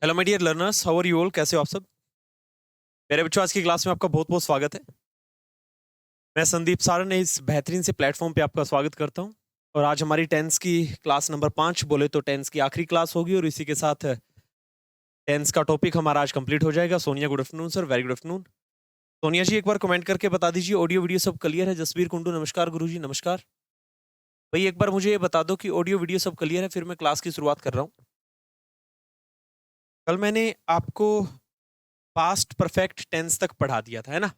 Hello my dear learners, how are you all? कैसे हो आप सब? मेरे बच्चों, आज की क्लास में आपका बहुत बहुत स्वागत है। मैं संदीप सारण ने इस बेहतरीन से प्लेटफॉर्म पे आपका स्वागत करता हूं। और आज हमारी टेंस की क्लास नंबर 5, बोले तो टेंस की आखिरी क्लास होगी, और इसी के साथ टेंस का टॉपिक हमारा आज कंप्लीट हो जाएगा। Sonia, good afternoon sir, very good afternoon. Sonia ji, एक बार कमेंट करके बता दीजिए ऑडियो वीडियो सब क्लियर है। जसबीर कुंडू, नमस्कार गुरु जी, नमस्कार। भाई एक बार मुझे ये बता दो कि ऑडियो वीडियो सब क्लियर है, फिर मैं क्लास की शुरुआत कर रहा हूँ। कल मैंने आपको पास्ट परफेक्ट टेंस तक पढ़ा दिया था, है ना?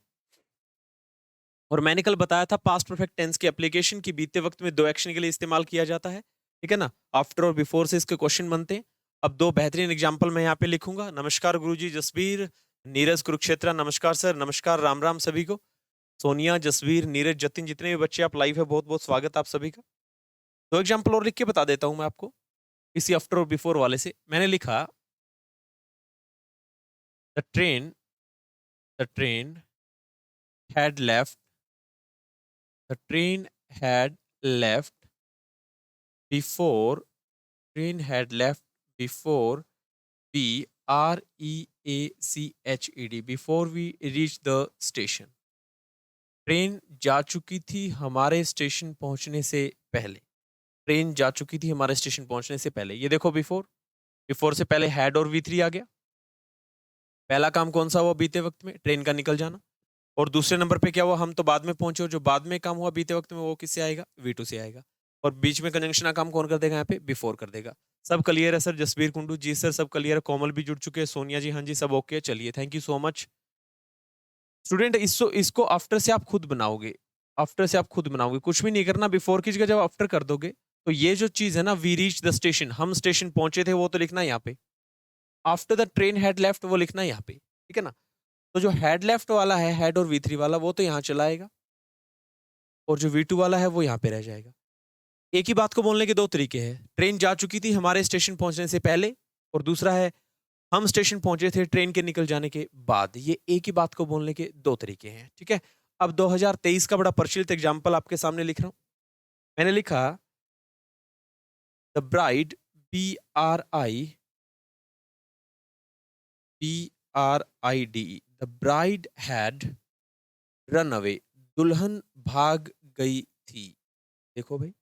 और मैंने कल बताया था पास्ट परफेक्ट टेंस की एप्लीकेशन की बीते वक्त में दो एक्शन के लिए इस्तेमाल किया जाता है, ठीक है ना? आफ्टर और बिफोर से इसके क्वेश्चन बनते हैं। अब दो बेहतरीन एग्जांपल मैं यहाँ पे लिखूंगा। नमस्कार गुरुजी, जसबीर, नीरज कुरुक्षेत्रा, नमस्कार सर, नमस्कार, राम राम सभी को। सोनिया, जसबीर, नीरज, जतिन, जितने भी बच्चे आप लाइव है, बहुत बहुत स्वागत आप सभी का। दो एग्जाम्पल और लिख के बता देता हूं मैं आपको। इसी आफ्टर और बिफोर वाले से मैंने लिखा, the train had left the train had left before train had left before before we reached the station. Train जा चुकी थी हमारे स्टेशन पहुंचने से पहले। ट्रेन जा चुकी थी हमारे स्टेशन पहुंचने से पहले। ये देखो, बिफोर, बिफोर से पहले हैड और V3 आ गया। पहला काम कौन सा हुआ बीते वक्त में? ट्रेन का निकल जाना। और दूसरे नंबर पे क्या हुआ? हम तो बाद में पहुंचे, और जो बाद में काम हुआ बीते वक्त में वो किससे आएगा? V2 से आएगा। और बीच में कंजंक्शन का काम कौन कर देगा? यहाँ पे बिफोर कर देगा। सब क्लियर है सर? जसबीर कुंडू जी सर, सब क्लियर है। कोमल भी जुड़ चुके हैं। सोनिया जी, हाँ जी, सब ओके। चलिए, thank you so much. Student, इसको आफ्टर से आप खुद बनाओगे। आफ्टर से आप खुद बनाओगे, कुछ भी नहीं करना। बिफोर की जगह जब आफ्टर कर दोगे तो ये जो चीज है ना, वी रीच द स्टेशन, हम स्टेशन पहुंचे थे, वो तो लिखना है यहाँ पे। After the train had left, वो लिखना है यहाँ पे, ठीक है ना? तो जो हैड लेफ्ट वाला है, हैड और V3 वाला, वो तो यहाँ चला आएगा, और जो V2 वाला है वो यहाँ पे रह जाएगा। एक ही बात को बोलने के दो तरीके हैं। ट्रेन जा चुकी थी हमारे स्टेशन पहुंचने से पहले, और दूसरा है हम स्टेशन पहुंचे थे ट्रेन के निकल जाने के बाद। ये एक ही बात को बोलने के दो तरीके हैं, ठीक है? अब 2023 का बड़ा प्रचलित एग्जाम्पल आपके सामने लिख रहा हूं। मैंने लिखा, the bride, BRID, the bride had run away, दुल्हन भाग गई थी। देखो भाई,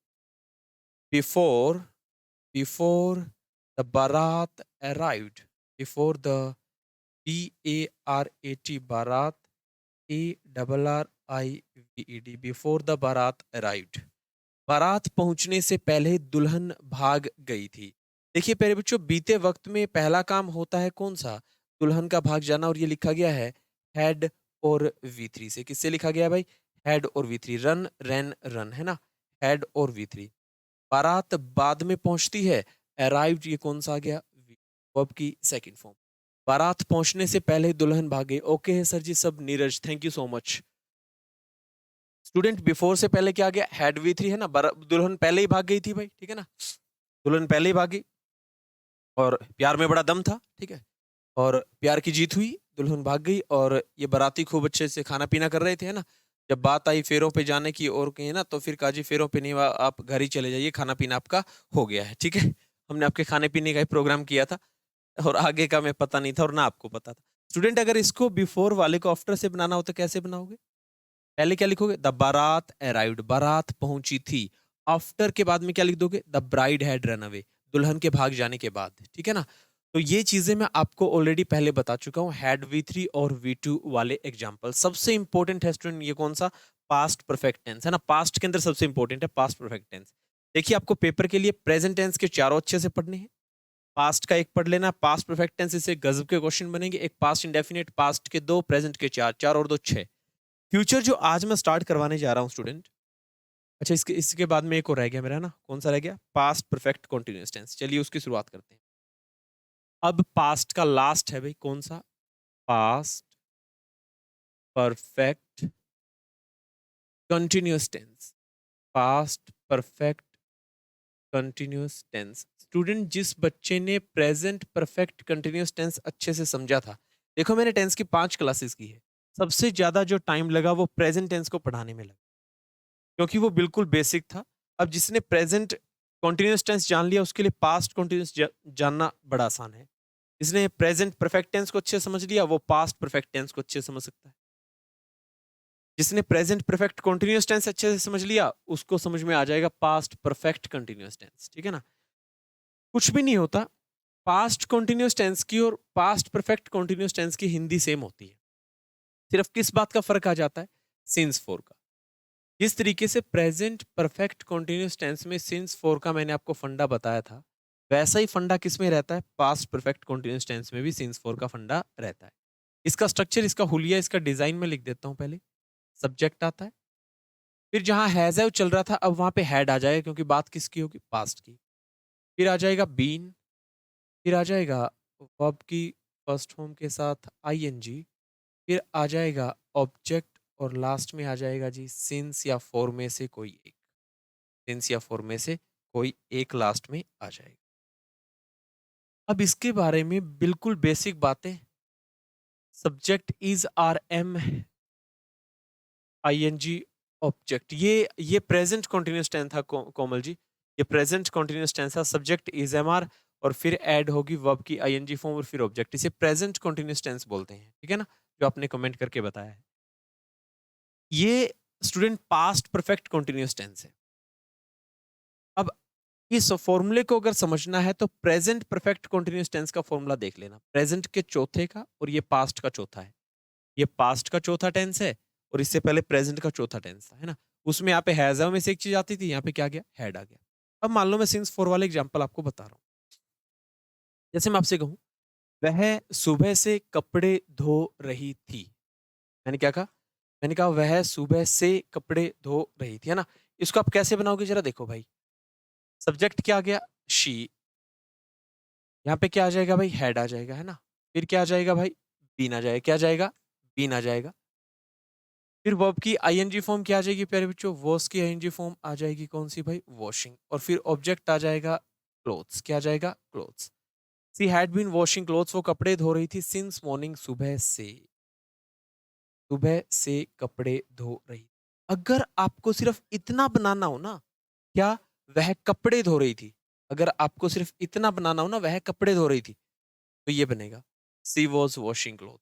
बिफोर बिफोर द बारात अराइव्ड, बिफोर द BARAT, बारात, ARRIVED, बिफोर द बारात अराइव्ड। बारात पहुंचने से पहले दुल्हन भाग गई थी। देखिए प्यारे बच्चों, बीते वक्त में पहला काम होता है कौन सा? दुल्हन का भाग जाना, और ये लिखा गया है हैड और V3 से। किससे लिखा गया है भाई? हैड और V3। रन, रैन, रन, है ना? हैड और V3। बारात बाद में पहुंचती है, अराइव्ड, ये कौन सा आ गया? वर्ब की सेकंड फॉर्म। बारात पहुंचने से पहले दुल्हन भागे। ओके है सर जी, सब। Neeraj, thank you so much. Student, before से पहले क्या आ गया? हैड V3, है ना? दुल्हन पहले ही भाग गई थी भाई, ठीक है ना? दुल्हन पहले ही भागी, और प्यार में बड़ा दम था, ठीक है? और प्यार की जीत हुई, दुल्हन भाग गई, और ये बाराती खूब अच्छे से खाना पीना कर रहे थे, है ना? जब बात आई फेरों पे जाने की और कहीं ना, तो फिर काजी फेरों पे नहीं हुआ, आप घर ही चले जाइए, खाना पीना आपका हो गया है, ठीक है? हमने आपके खाने पीने का ही प्रोग्राम किया था, और आगे का मैं पता नहीं था, और ना आपको पता था। स्टूडेंट, अगर इसको बिफोर वाले को आफ्टर से बनाना हो तो कैसे बनाओगे? पहले क्या लिखोगे? द बारात अराइव्ड, बारात पहुंची थी। आफ्टर के बाद में क्या लिख दोगे? The bride had run away, दुल्हन के भाग जाने के बाद, ठीक है ना? तो ये चीजें मैं आपको ऑलरेडी पहले बता चुका हूं, हैड V3 और V2 वाले एग्जांपल। सबसे इंपॉर्टेंट है स्टूडेंट ये कौन सा? पास्ट परफेक्ट टेंस, है ना? पास्ट के अंदर सबसे इंपॉर्टेंट है पास्ट परफेक्ट टेंस। देखिए, आपको पेपर के लिए प्रेजेंट टेंस के चारों अच्छे से पढ़ने हैं। पास्ट का एक पढ़ लेना, पास्ट परफेक्ट टेंस से गजब के क्वेश्चन बनेंगे। एक पास्ट इंडेफिनिट, पास्ट के दो, प्रेजेंट के चार, चार और दो छह। फ्यूचर जो आज मैं स्टार्ट करवाने जा रहा हूँ स्टूडेंट, अच्छा, इसके इसके बाद में एक और रह गया मेरा ना, कौन सा रह गया? Past perfect continuous tense. चलिए उसकी शुरुआत करते हैं। अब पास्ट का लास्ट है भाई, कौन सा? Past perfect continuous tense. Past perfect continuous tense. Student, जिस बच्चे ने प्रेजेंट परफेक्ट कंटिन्यूअस टेंस अच्छे से समझा था, देखो मैंने टेंस की 5 क्लासेस की है, सबसे ज्यादा जो टाइम लगा वो प्रेजेंट टेंस को पढ़ाने में लगा, क्योंकि वो बिल्कुल बेसिक था। अब जिसने प्रेजेंट कॉन्टिन्यूअस टेंस जान लिया, उसके लिए पास्ट कॉन्टिन्यूअस जानना बड़ा आसान है। जिसने प्रेजेंट परफेक्ट टेंस को अच्छे से समझ लिया वो पास्ट परफेक्ट टेंस को अच्छे से समझ सकता है। जिसने प्रेजेंट परफेक्ट कंटीन्यूअस टेंस अच्छे से समझ लिया उसको समझ में आ जाएगा पास्ट परफेक्ट कंटीन्यूअस टेंस। ठीक है ना? कुछ भी नहीं होता, पास्ट कंटीन्यूअस टेंस की और पास्ट परफेक्ट कंटीन्यूअस टेंस की हिंदी सेम होती है। सिर्फ किस बात का फर्क आ जाता है? सिंस फोर का। जिस तरीके से प्रेजेंट परफेक्ट कंटीन्यूअस टेंस में सिंस फोर का मैंने आपको फंडा बताया था, वैसा ही फंडा किस में रहता है? पास्ट परफेक्ट कंटीन्यूअस टेंस में भी सिंस फोर का फंडा रहता है। इसका स्ट्रक्चर, इसका हुलिया, इसका डिजाइन में लिख देता हूं। पहले सब्जेक्ट आता है, फिर जहां हैज है चल रहा था अब वहां पे हैड आ जाएगा क्योंकि बात किसकी होगी? पास्ट की। फिर आ जाएगा बीन, फिर आ जाएगा वर्ब की फर्स्ट फॉर्म के साथ आईएनजी, फिर आ जाएगा ऑब्जेक्ट और लास्ट में आ जाएगा जी सिंस या फोर में से कोई एक। सिंस या फोर में से कोई एक लास्ट में आ जाएगा। अब इसके बारे में बिल्कुल बेसिक बातें, subject is are am I N G object, ये प्रेजेंट कॉन्टिन्यूस टेंस था कोमल जी। ये प्रेजेंट कॉन्टिन्यूस टेंस था, सब्जेक्ट इज एम आर और फिर ऐड होगी वर्ब की आईएनजी फॉर्म और फिर ऑब्जेक्ट। इसे प्रेजेंट कॉन्टिन्यूस टेंस बोलते हैं। ठीक है ना? जो आपने कमेंट करके बताया है ये student past perfect continuous tense है। अब इस फॉर्मूले को अगर समझना है तो प्रेजेंट परफेक्ट कॉन्टिन्यूस टेंस का फॉर्मूला देख लेना, प्रेजेंट के चौथे का और ये पास्ट का चौथा है। ये पास्ट का चौथा टेंस है और इससे पहले प्रेजेंट का चौथा टेंस था, है ना? उसमें यहाँ पे हैज में से एक चीज आती थी, यहाँ पे क्या गया? हैड आ गया। अब मान लो मैं सिंस फोर वाले एग्जांपल आपको बता रहा हूँ। जैसे मैं आपसे कहूँ वह सुबह से कपड़े धो रही थी। मैंने क्या कहा? मैंने कहा वह सुबह से कपड़े धो रही थी, है ना? इसको आप कैसे बनाओगे जरा देखो भाई। सब्जेक्ट क्या आ गया? शी। यहाँ पे क्या आ जाएगा भाई? हेड आ जाएगा, है ना? फिर क्या आ जाएगा भाई? बीन आ जाएगा। क्या आ जाएगा? बीन आ जाएगा। फिर वर्ब की आईएनजी फॉर्म क्या आ जाएगी प्यारे बच्चों? वॉश की आईएनजी फॉर्म आ जाएगी कौन सी भाई? वॉशिंग। और फिर ऑब्जेक्ट आ जाएगा क्लोथ्स। क्या आ जाएगा? Clothes. She had been washing clothes, वो कपड़े धो रही थी सिंस मॉर्निंग, सुबह से। सुबह से कपड़े धो रही। अगर आपको सिर्फ इतना बनाना हो ना, क्या? वह कपड़े धो रही थी। अगर आपको सिर्फ इतना बनाना हो ना, वह कपड़े धो रही थी, तो ये बनेगा she was washing cloth.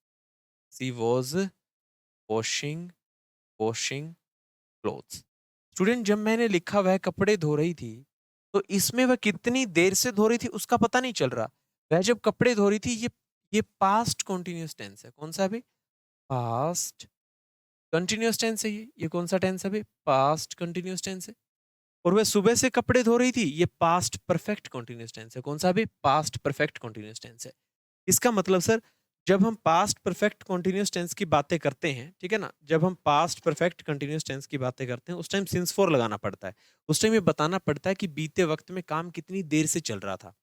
She was washing washing clothes. Student जब मैंने लिखा वह कपड़े धो रही थी तो इसमें वह कितनी देर से धो रही थी उसका पता नहीं चल रहा। वह जब कपड़े धो रही थी, ये पास्ट कॉन्टिन्यूस टेंस है। कौन सा है भाई? पास्ट कंटिन्यूअस टेंस है। ये कौन सा टेंस है भाई? पास्ट कंटिन्यूअस टेंस है। और वह सुबह से कपड़े धो रही थी, ये पास्ट परफेक्ट कंटिन्यूअस टेंस है। कौन सा भी? पास्ट परफेक्ट कंटिन्यूअस टेंस है। इसका मतलब सर जब हम पास्ट परफेक्ट कंटिन्यूअस टेंस की बातें करते हैं, ठीक है ना, जब हम पास्ट परफेक्ट कंटिन्यूअस टेंस की बातें करते हैं उस टाइम सिंस फोर लगाना पड़ता है। उस टाइम ये बताना पड़ता है कि बीते वक्त में काम कितनी देर से चल रहा था।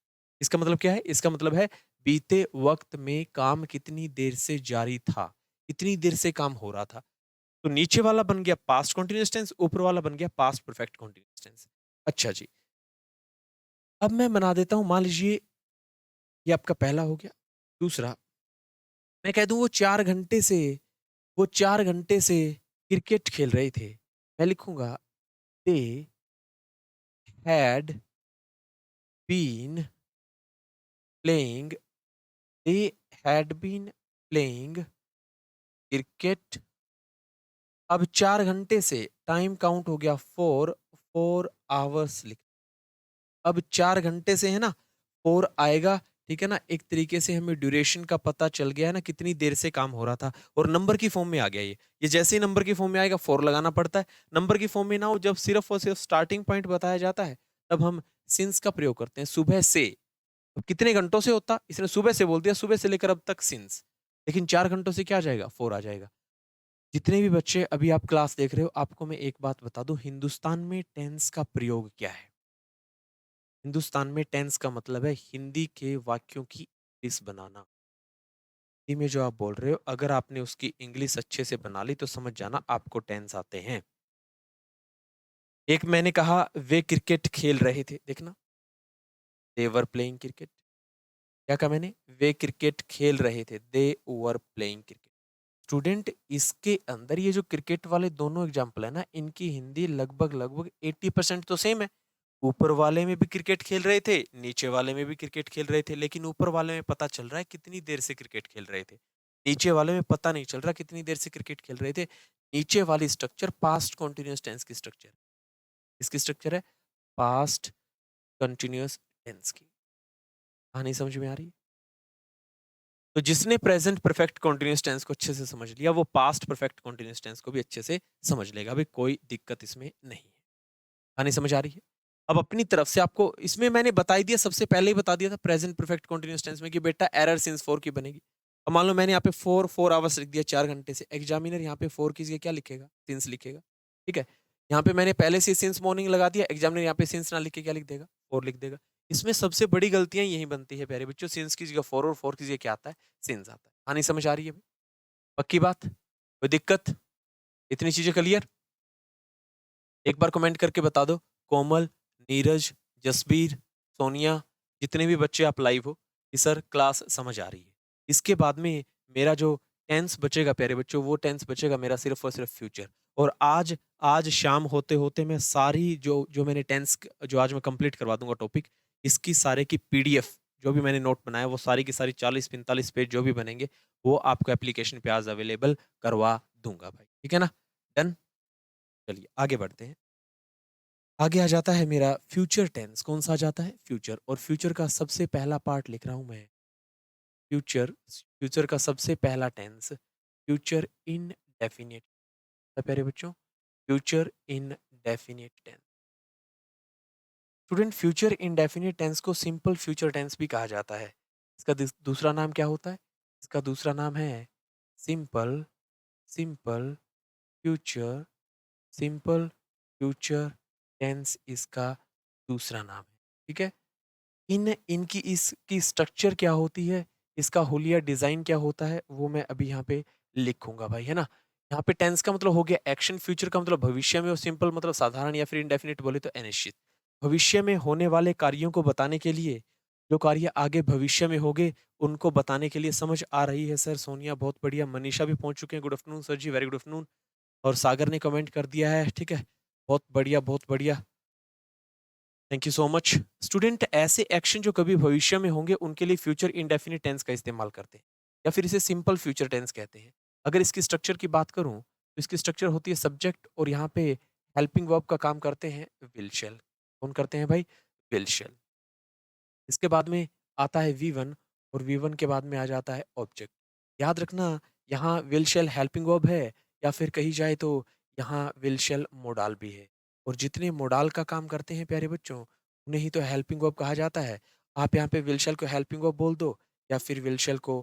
इसका मतलब क्या है? इसका मतलब है बीते वक्त में काम कितनी देर से जारी था, कितनी देर से काम हो रहा था। तो नीचे वाला बन गया पास्ट कंटीन्यूअस टेंस, ऊपर वाला बन गया पास्ट परफेक्ट कंटीन्यूअस टेंस। अच्छा जी, अब मैं बना देता हूं, मान लीजिए ये आपका पहला हो गया। दूसरा मैं कह दूं वो 4 घंटे से क्रिकेट खेल रहे थे। मैं लिखूंगा they had been playing, they had been playing cricket. अब 4 घंटे से टाइम काउंट हो गया 4 आवर्स लिख। अब 4 घंटे से है ना, 4 आएगा। ठीक है ना? एक तरीके से हमें ड्यूरेशन का पता चल गया है ना, कितनी देर से काम हो रहा था। और नंबर की फॉर्म में आ गया ये जैसे ही नंबर की फॉर्म में आएगा 4 लगाना पड़ता है। नंबर की फॉर्म में ना हो, जब सिर्फ और सिर्फ स्टार्टिंग पॉइंट बताया जाता है तब हम सिंस का प्रयोग करते हैं। सुबह से, अब कितने घंटों से होता, इसने सुबह से बोल दिया, सुबह से लेकर अब तक सिंस। लेकिन 4 घंटों से क्या आ जाएगा? 4 आ जाएगा। जितने भी बच्चे अभी आप क्लास देख रहे हो, आपको मैं एक बात बता दूं, हिंदुस्तान में टेंस का प्रयोग क्या है? हिंदुस्तान में टेंस का मतलब है हिंदी के वाक्यों की इंग्लिश बनाना। हिंदी में जो आप बोल रहे हो, अगर आपने उसकी इंग्लिश अच्छे से बना ली तो समझ जाना आपको टेंस आते हैं। एक मैंने कहा वे क्रिकेट खेल रहे थे, देखना, दे वर प्लेइंग क्रिकेट। क्या कहा मैंने? वे क्रिकेट खेल रहे थे, दे वर प्लेइंग क्रिकेट। स्टूडेंट इसके अंदर ये जो क्रिकेट वाले दोनों एग्जाम्पल है ना, इनकी हिंदी लगभग लगभग 80% तो सेम है। ऊपर वाले में भी क्रिकेट खेल रहे थे, नीचे वाले में भी क्रिकेट खेल रहे थे, लेकिन ऊपर वाले में पता चल रहा है कितनी देर से क्रिकेट खेल रहे थे। नीचे वाले में पता नहीं चल रहा कितनी देर से क्रिकेट खेल रहे थे। नीचे वाली स्ट्रक्चर पास्ट कंटीन्यूअस टेंस की स्ट्रक्चर है। इसकी स्ट्रक्चर है पास्ट कंटीन्यूअस टेंस की। कहानी समझ में आ रही है? तो जिसने प्रेजेंट परफेक्ट कंटीन्यूअस टेंस को अच्छे से समझ लिया, वो पास्ट परफेक्ट कंटीन्यूअस टेंस को भी अच्छे से समझ लेगा। अभी कोई दिक्कत इसमें नहीं है। कहानी समझ आ रही है? अब अपनी तरफ से आपको इसमें मैंने बता ही दिया, सबसे पहले ही बता दिया था प्रेजेंट परफेक्ट कंटीन्यूअस टेंस में कि बेटा एरर सिंस 4 की बनेगी। अब मान लो मैंने यहाँ पे 4 आवर्स लिख दिया 4 घंटे से, एग्जामिनर यहाँ पे 4 की जगह क्या लिखेगा? सिंस लिखेगा। ठीक है? यहाँ पे मैंने पहले से सिंस मॉर्निंग लगा दिया, एग्जामिनर यहाँ पे सिंस ना लिख के क्या लिख देगा? 4 लिख देगा। इसमें सबसे बड़ी गलतियां यही बनती है प्यारे बच्चों, सिंस की जगह 4 और 4 की जगह क्या आता है? सिंस आता है। कहानी समझ आ रही है? पक्की बात? कोई दिक्कत? इतनी चीजें क्लियर? एक बार कमेंट करके बता दो। कोमल, नीरज, जसबीर, सोनिया, जितने भी बच्चे आप लाइव हो कि सर क्लास समझ आ रही है। इसके बाद में मेरा जो टेंस बचेगा प्यारे बच्चों, वो टेंस बचेगा मेरा सिर्फ और सिर्फ फ्यूचर। और आज आज शाम होते होते मैं सारी जो जो मैंने टेंस जो आज मैं कंप्लीट करवा दूंगा टॉपिक, इसकी सारे की पीडीएफ जो भी मैंने नोट बनाया, वो सारी की सारी 40-45 पेज जो भी बनेंगे, वो आपको एप्लीकेशन पे आज अवेलेबल करवा दूंगा भाई। ठीक है ना? डन। चलिए आगे बढ़ते हैं। आगे आ जाता है मेरा फ्यूचर टेंस। कौन सा आ जाता है? फ्यूचर। और फ्यूचर का सबसे पहला पार्ट लिख रहा हूं मैं। फ्यूचर, फ्यूचर का सबसे पहला टेंस फ्यूचर इन डेफिनिट है प्यारे बच्चों। Future indefinite tense. Student, future indefinite tense को सिंपल फ्यूचर टेंस भी कहा जाता है। इसका दूसरा नाम क्या होता है? इसका दूसरा नाम है simple, simple future, simple future tense इसका दूसरा नाम है। ठीक है? इनकी इसकी स्ट्रक्चर क्या होती है, इसका हुलिया डिज़ाइन क्या होता है, वो मैं अभी यहाँ पे लिखूँगा भाई, है ना? यहाँ पे टेंस का मतलब हो गया एक्शन, फ्यूचर का मतलब भविष्य में, और सिंपल मतलब साधारण या फिर इंडेफिनिट बोले तो अनिश्चित। भविष्य में होने वाले कार्यों को बताने के लिए, जो कार्य आगे भविष्य में होंगे, उनको बताने के लिए। समझ आ रही है सर? सोनिया बहुत बढ़िया, मनीषा भी पहुँच चुके हैं, गुड आफ्टरनून सर जी, वेरी गुड आफ्टरनून। और सागर ने कमेंट कर दिया है, ठीक है? बहुत बढ़िया, बहुत बढ़िया। Thank you so much. Student, ऐसे एक्शन जो कभी भविष्य में होंगे, उनके लिए फ्यूचर इंडेफिनिट टेंस का इस्तेमाल करते हैं, या फिर इसे सिंपल फ्यूचर टेंस कहते हैं। अगर इसकी स्ट्रक्चर की बात करूं, तो इसकी स्ट्रक्चर होती है सब्जेक्ट, और यहाँ पे हेल्पिंग वर्ब का काम करते हैं विल शेल। कौन करते हैं भाई? Will shell. इसके बाद में आता है वी वन, और वी वन के बाद में आ जाता है ऑब्जेक्ट। याद रखना, यहाँ विल शेल हेल्पिंग वर्ब है, या फिर कही जाए तो यहाँ विल शेल मोडाल भी है। और जितने मोडाल का काम करते हैं प्यारे बच्चों, उन्हें ही तो हेल्पिंग वर्ब कहा जाता है। आप यहाँ पे विल शेल को हेल्पिंग वर्ब बोल दो, या फिर विल शेल को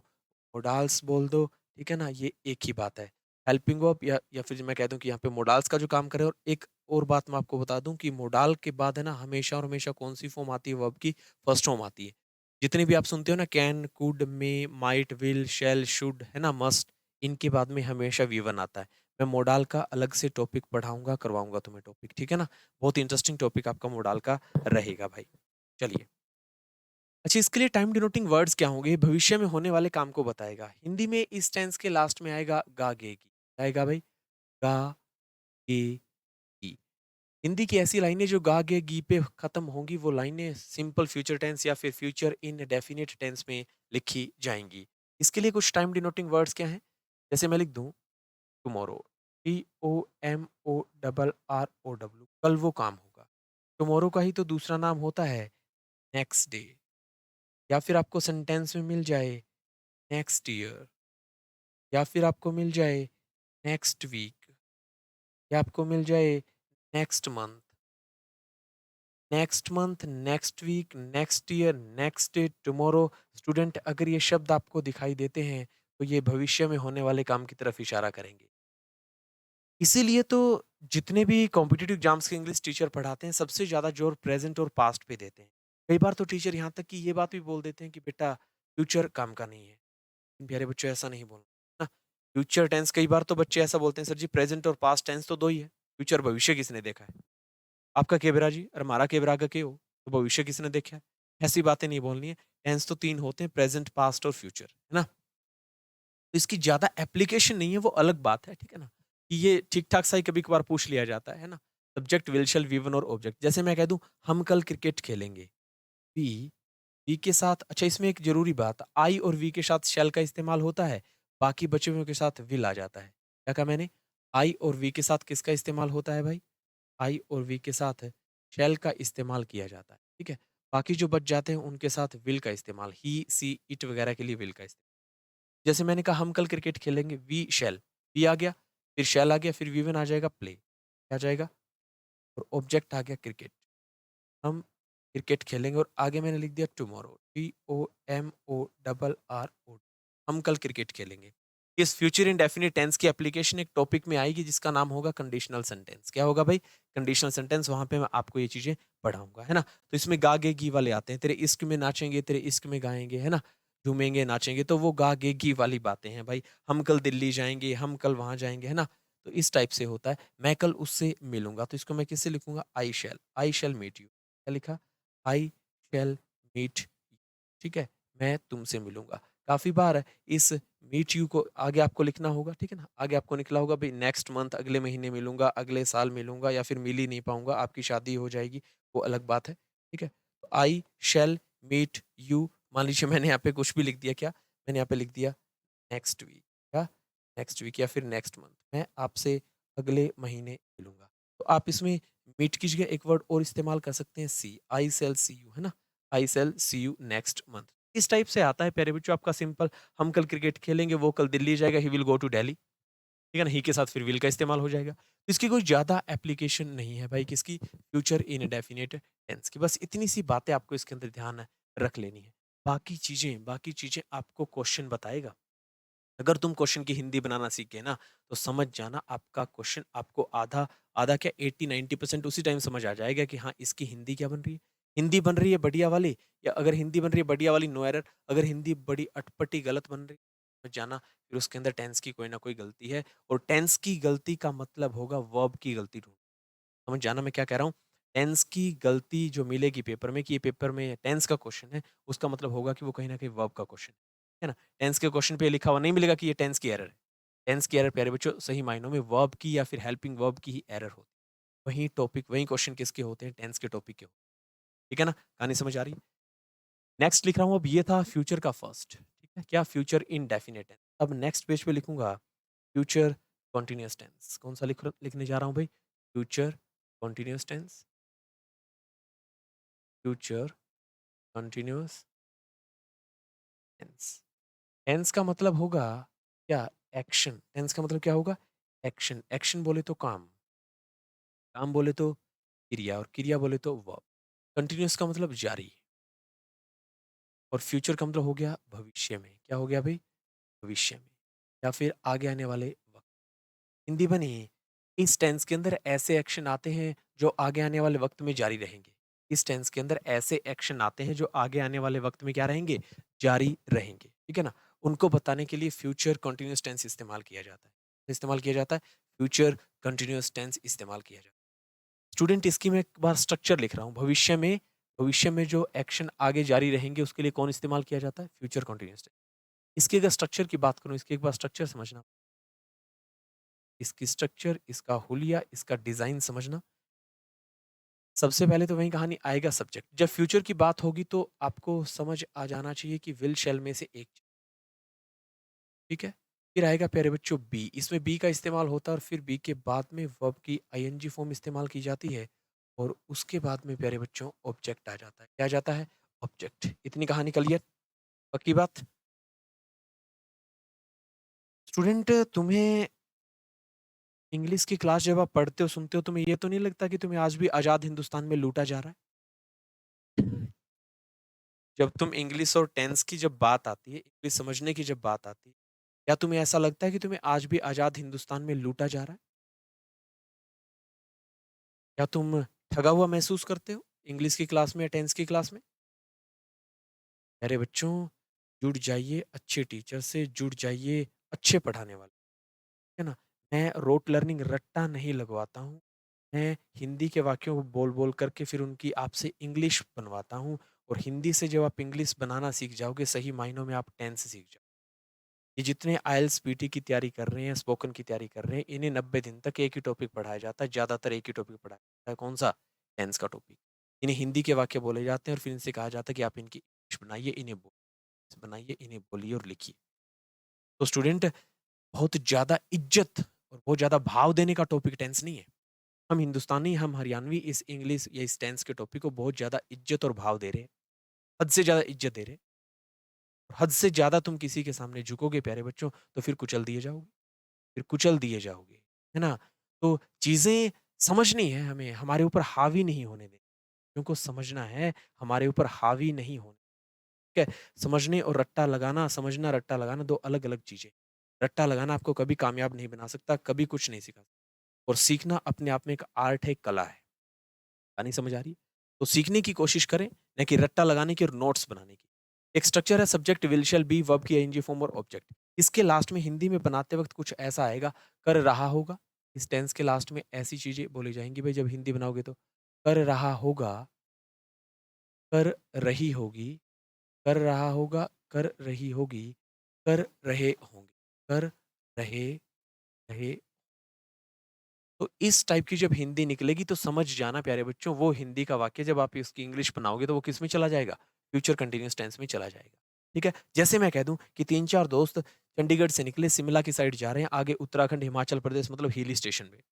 मोडाल्स बोल दो। ठीक है ना? ये एक ही बात है। हेल्पिंग वर्ब या फिर मैं कह दूं कि यहाँ पे मोडाल्स का जो काम करे। और एक और बात मैं आपको बता दूं कि मोडाल के बाद है ना, हमेशा और हमेशा कौन सी फॉर्म आती है वर्ब की? फर्स्ट फॉर्म आती है। जितने भी आप सुनते हो ना, can, could, may, might, will, shall, should, है ना, मस्ट, इनके बाद में हमेशा वी वन आता है। मैं मोडाल का अलग से टॉपिक पढ़ाऊंगा, करवाऊंगा तुम्हें टॉपिक। ठीक है ना? बहुत इंटरेस्टिंग टॉपिक आपका मोडाल का रहेगा भाई। चलिए। अच्छा, इसके लिए टाइम डिनोटिंग वर्ड्स क्या होंगे? भविष्य में होने वाले काम को बताएगा। हिंदी में इस टेंस के लास्ट में आएगा गा गे गी। आएगा भाई? गा गे गी। हिंदी की ऐसी लाइनें जो गा गे गी पे खत्म होंगी, वो लाइनें सिंपल फ्यूचर टेंस या फिर फ्यूचर इन डेफिनिट टेंस में लिखी जाएंगी। इसके लिए कुछ टाइम डिनोटिंग वर्ड्स क्या हैं? जैसे मैं लिख दूं टुमारो, TOMORROW, कल वो काम होगा। टुमारो का ही तो दूसरा नाम होता है नेक्स्ट डे। या फिर आपको सेंटेंस में मिल जाए नेक्स्ट ईयर, या फिर आपको मिल जाए नेक्स्ट वीक, या आपको मिल जाए next month, next month, next week, next year, next day, tomorrow. Student, अगर ये शब्द आपको दिखाई देते हैं, तो ये भविष्य में होने वाले काम की तरफ इशारा करेंगे। इसीलिए तो जितने भी कॉम्पिटिटिव एग्जाम्स के इंग्लिश टीचर पढ़ाते हैं, सबसे ज़्यादा जोर प्रेजेंट और पास्ट पे देते हैं। कई बार तो टीचर यहाँ तक कि ये बात भी बोल देते हैं कि बेटा फ्यूचर काम का नहीं है। प्यारे बच्चों, ऐसा नहीं बोलना ना। फ्यूचर टेंस, कई बार तो बच्चे ऐसा बोलते हैं, सर जी प्रेजेंट और पास्ट टेंस तो दो ही है, फ्यूचर भविष्य किसने देखा है? आपका केबरा जी, और हमारा केबरा का के हो, तो भविष्य किसने देखा है? ऐसी बातें नहीं बोलनी है। टेंस तो तीन होते हैं, प्रेजेंट, पास्ट और फ्यूचर, है ना? तो इसकी ज्यादा एप्लीकेशन नहीं है, वो अलग बात है। ठीक है ना? कि ये ठीक ठाक सा ही कभी कभार पूछ लिया जाता है ना? Subject will, shall, V one और ऑब्जेक्ट। जैसे मैं कह दूँ हम कल क्रिकेट खेलेंगे। वी, वी के साथ अच्छा इसमें एक ज़रूरी बात, आई और वी के साथ शैल का इस्तेमाल होता है, बाकी बचे हुए के साथ विल आ जाता है। क्या कहा मैंने? आई और वी के साथ किसका इस्तेमाल होता है भाई? आई और वी के साथ शैल का इस्तेमाल किया जाता है, ठीक है? बाकी जो बच जाते हैं उनके साथ विल का इस्तेमाल, ही, सी, इट वगैरह के लिए विल का इस्तेमाल। जैसे मैंने कहा हम कल क्रिकेट खेलेंगे, वी शैल, वी आ गया, फिर शैल आ गया, फिर वी वन आ जाएगा प्ले, क्या आ जाएगा? और ऑब्जेक्ट आ गया क्रिकेट। हम क्रिकेट खेलेंगे और आगे मैंने लिख दिया टुमारो, TOMORRO, हम कल क्रिकेट खेलेंगे। इस फ्यूचर इंडेफिनिट टेंस की एप्लीकेशन एक टॉपिक में आएगी जिसका नाम होगा कंडीशनल सेंटेंस। क्या होगा भाई? Conditional sentence. वहां पे मैं आपको ये चीजें पढ़ाऊंगा, है ना? तो इसमें गा गे गी वाले आते हैं, तेरे इश्क में नाचेंगे, तेरे इश्क में गाएंगे, है ना? झूमेंगे नाचेंगे, तो वो गा गे गी वाली बातें हैं भाई। हम कल दिल्ली जाएंगे, हम कल वहां जाएंगे, है ना? तो इस टाइप से होता है। मैं कल उससे मिलूंगा, तो इसको मैं किससे लिखूंगा? आई शैल मीट यू। क्या लिखा? आई शैल मीट, ठीक है? मैं तुमसे मिलूँगा। काफ़ी बार इस मीट यू को आगे आपको लिखना होगा, ठीक है ना? आगे आपको निकला होगा भई नेक्स्ट मंथ, अगले महीने मिलूँगा, अगले साल मिलूँगा या फिर मिल ही नहीं पाऊँगा, आपकी शादी हो जाएगी, वो अलग बात है, ठीक है? आई शैल मीट यू, मान लीजिए मैंने यहाँ पे कुछ भी लिख दिया क्या? मैंने यहाँ पे लिख दिया नेक्स्ट वीक, क्या? नेक्स्ट वीक या फिर नेक्स्ट मंथ, मैं आपसे अगले महीने मिलूँगा। तो आप इसमें मीट की जगह एक वर्ड और इस्तेमाल कर सकते हैं सी, आई शैल सी यू, है ना? I shell C you next month. इस टाइप से आता है प्यारे बच्चों आपका सिंपल। हम कल क्रिकेट खेलेंगे, वो कल दिल्ली जाएगा, he will go to Delhi, ठीक है ना? ही के साथ फिर विल का इस्तेमाल हो जाएगा। तो इसकी कोई ज़्यादा एप्लीकेशन नहीं है भाई किसकी? फ्यूचर इंडेफिनिट टेंस की। बस इतनी सी बातें आपको इसके अंदर ध्यान रख लेनी है। बाकी चीज़ें आपको क्वेश्चन बताएगा। अगर तुम क्वेश्चन की हिंदी बनाना सीख गए ना, तो समझ जाना आपका क्वेश्चन आपको आधा आधा क्या 80-90% उसी टाइम समझ आ जाएगा कि हाँ, इसकी हिंदी क्या बन रही है। हिंदी बन रही है बढ़िया वाली, या अगर हिंदी बन रही है बढ़िया वाली नो एरर, अगर हिंदी बड़ी अटपटी गलत बन रही है, समझ जाना फिर उसके अंदर टेंस की कोई ना कोई गलती है, और टेंस की गलती का मतलब होगा वर्ब की गलती ढूँढ। समझ जाना मैं क्या कह रहा हूँ? टेंस की गलती जो मिलेगी पेपर में कि ये पेपर में टेंस का क्वेश्चन है, उसका मतलब होगा कि वो कहीं न कहीं वर्ब का क्वेश्चन है ना? टेंस के क्वेश्चन पे लिखा हुआ नहीं मिलेगा कि ये टेंस की एरर है। टेंस की एरर प्यारे बच्चों सही मायनों में वर्ब की या फिर हेल्पिंग वर्ब की ही एरर होती है। वहीं टॉपिक वहीं क्वेश्चन किसके होते हैं? टेंस के टॉपिक के होते हैं। ठीक है ना? कहानी समझ आ रही है? नेक्स्ट लिख रहा हूँ अब ये था फ्यूचर का फर्स्ट, ठीक है? क्या फ्यूचर इंडेफिनिट है। अब नेक्स्ट पेज पे लिखूँगा फ्यूचर कंटीन्यूअस टेंस। कौन-सा लिखने जा रहा हूँ भई? Future continuous tense, future continuous tense. Tense का मतलब होगा क्या? एक्शन। टेंस का मतलब क्या होगा? एक्शन। एक्शन बोले तो काम, काम बोले तो क्रिया और क्रिया बोले तो वर्ब। कंटीन्यूअस का मतलब जारी, और फ्यूचर का मतलब हो गया भविष्य में। क्या हो गया भई? भविष्य में या फिर आगे आने वाले वक़्त। हिंदी बनी, इस टेंस के अंदर ऐसे एक्शन आते हैं जो आगे आने वाले वक़्त में जारी रहेंगे। इस टेंस के अंदर ऐसे एक्शन आते हैं जो आगे आने वाले वक़्त में क्या रहेंगे? जारी रहेंगे। ठीक है ना? उनको बताने के लिए फ्यूचर कंटीन्यूअस टेंस इस्तेमाल किया जाता है। इस्तेमाल किया जाता है, फ्यूचर कंटीन्यूअस टेंस इस्तेमाल किया जाता है। स्टूडेंट इसकी मैं एक बार स्ट्रक्चर लिख रहा हूँ। भविष्य में जो एक्शन आगे जारी रहेंगे उसके लिए कौन इस्तेमाल किया जाता है? Future continuous tense. इसकी अगर स्ट्रक्चर की बात करूँ, इसकी एक बार स्ट्रक्चर समझना। इसकी स्ट्रक्चर, इसका हुलिया, इसका डिज़ाइन समझना। सबसे पहले तो वही कहानी आएगा सब्जेक्ट। जब फ्यूचर की बात होगी तो आपको समझ आ जाना चाहिए कि विल शैल में से एक, ठीक है? फिर आएगा प्यारे बच्चों बी। इसमें बी का इस्तेमाल होता है और फिर बी के बाद में वर्ब की आईएनजी फॉर्म इस्तेमाल की जाती है, और उसके बाद में प्यारे बच्चों ऑब्जेक्ट आ जाता है। क्या आ जाता है? ऑब्जेक्ट। इतनी कहानी क्लियर? पक्की बात? स्टूडेंट तुम्हें इंग्लिश की क्लास जब आप पढ़ते हो, सुनते हो, तुम्हें ये तो नहीं लगता कि तुम्हें आज भी आज़ाद हिंदुस्तान में लूटा जा रहा है? जब तुम इंग्लिश और टेंस की जब बात आती है, इंग्लिश समझने की जब बात आती है, क्या तुम्हें ऐसा लगता है कि तुम्हें आज भी आज़ाद हिंदुस्तान में लूटा जा रहा है? क्या तुम ठगा हुआ महसूस करते हो इंग्लिश की क्लास में या टेंस की क्लास में? अरे बच्चों, जुड़ जाइए अच्छे टीचर से, जुड़ जाइए अच्छे पढ़ाने वाले, है ना? मैं रोट लर्निंग रट्टा नहीं लगवाता हूँ। मैं हिंदी के वाक्यों को बोल-बोल करके फिर उनकी आपसे इंग्लिश बनवाता हूँ, और हिंदी से जब आप इंग्लिश बनाना सीख जाओगे, सही मायनों में आप टेंस सीख जाओगे। ये जितने आईएलटीएस पीटी की तैयारी कर रहे हैं, स्पोकन की तैयारी कर रहे हैं, इन्हें 90 दिन तक एक ही टॉपिक पढ़ाया जाता है, ज़्यादातर एक ही टॉपिक पढ़ाया जाता है, कौन-सा? टेंस का टॉपिक। इन्हें हिंदी के वाक्य बोले जाते हैं और फिर इनसे कहा जाता है कि आप इनकी इंग्लिश बनाइए, बनाइए, इन्हें बोलिए और लिखिए। तो स्टूडेंट बहुत ज़्यादा इज़्ज़त और बहुत ज़्यादा भाव देने का टॉपिक टेंस नहीं है। हम हिंदुस्तानी, हम हरियाणवी इस इंग्लिश या इस टेंस के टॉपिक को बहुत ज़्यादा इज़्ज़त और भाव दे रहे हैं। हद से ज़्यादा इज़्ज़त दे रहे हैं। हद से ज़्यादा तुम किसी के सामने झुकोगे प्यारे बच्चों, तो फिर कुचल दिए जाओगे, फिर कुचल दिए जाओगे, है ना? तो चीज़ें समझनी है हमें, हमारे ऊपर हावी नहीं होने देनी। उनको समझना है, हमारे ऊपर हावी नहीं होना, ठीक है? समझने और रट्टा लगाना, समझना, रट्टा लगाना 2 अलग-अलग चीज़ें। रट्टा लगाना आपको कभी कामयाब नहीं बना सकता, कभी कुछ नहीं सिखा सकता और सीखना अपने आप में एक आर्ट है, एक कला है। कहानी समझ आ रही है? तो सीखने की कोशिश करें, ना कि रट्टा लगाने की और नोट्स बनाने की। एक स्ट्रक्चर है subject, will, shall, be, verb की आईएनजी फॉर्म और ऑब्जेक्ट। इसके लास्ट में हिंदी में बनाते वक़्त कुछ ऐसा आएगा, कर रहा होगा। इस टेंस के लास्ट में ऐसी चीज़ें बोली जाएँगी भई जब हिंदी बनाओगे तो, कर रहा होगा, कर रही होगी, कर रहा होगा, कर रही होगी, कर रहे होंगे, कर रहे रहे तो इस टाइप की जब हिंदी निकलेगी तो समझ जाना प्यारे बच्चों वो हिंदी का वाक्य जब आप इसकी इंग्लिश बनाओगे तो वो किस में चला जाएगा? फ्यूचर कंटीन्यूअस टेंस में चला जाएगा। ठीक है? जैसे मैं कह दूँ कि 3-4 दोस्त चंडीगढ़ से निकले शिमला की साइड जा रहे हैं, आगे उत्तराखंड, हिमाचल प्रदेश मतलब हिल स्टेशन पे।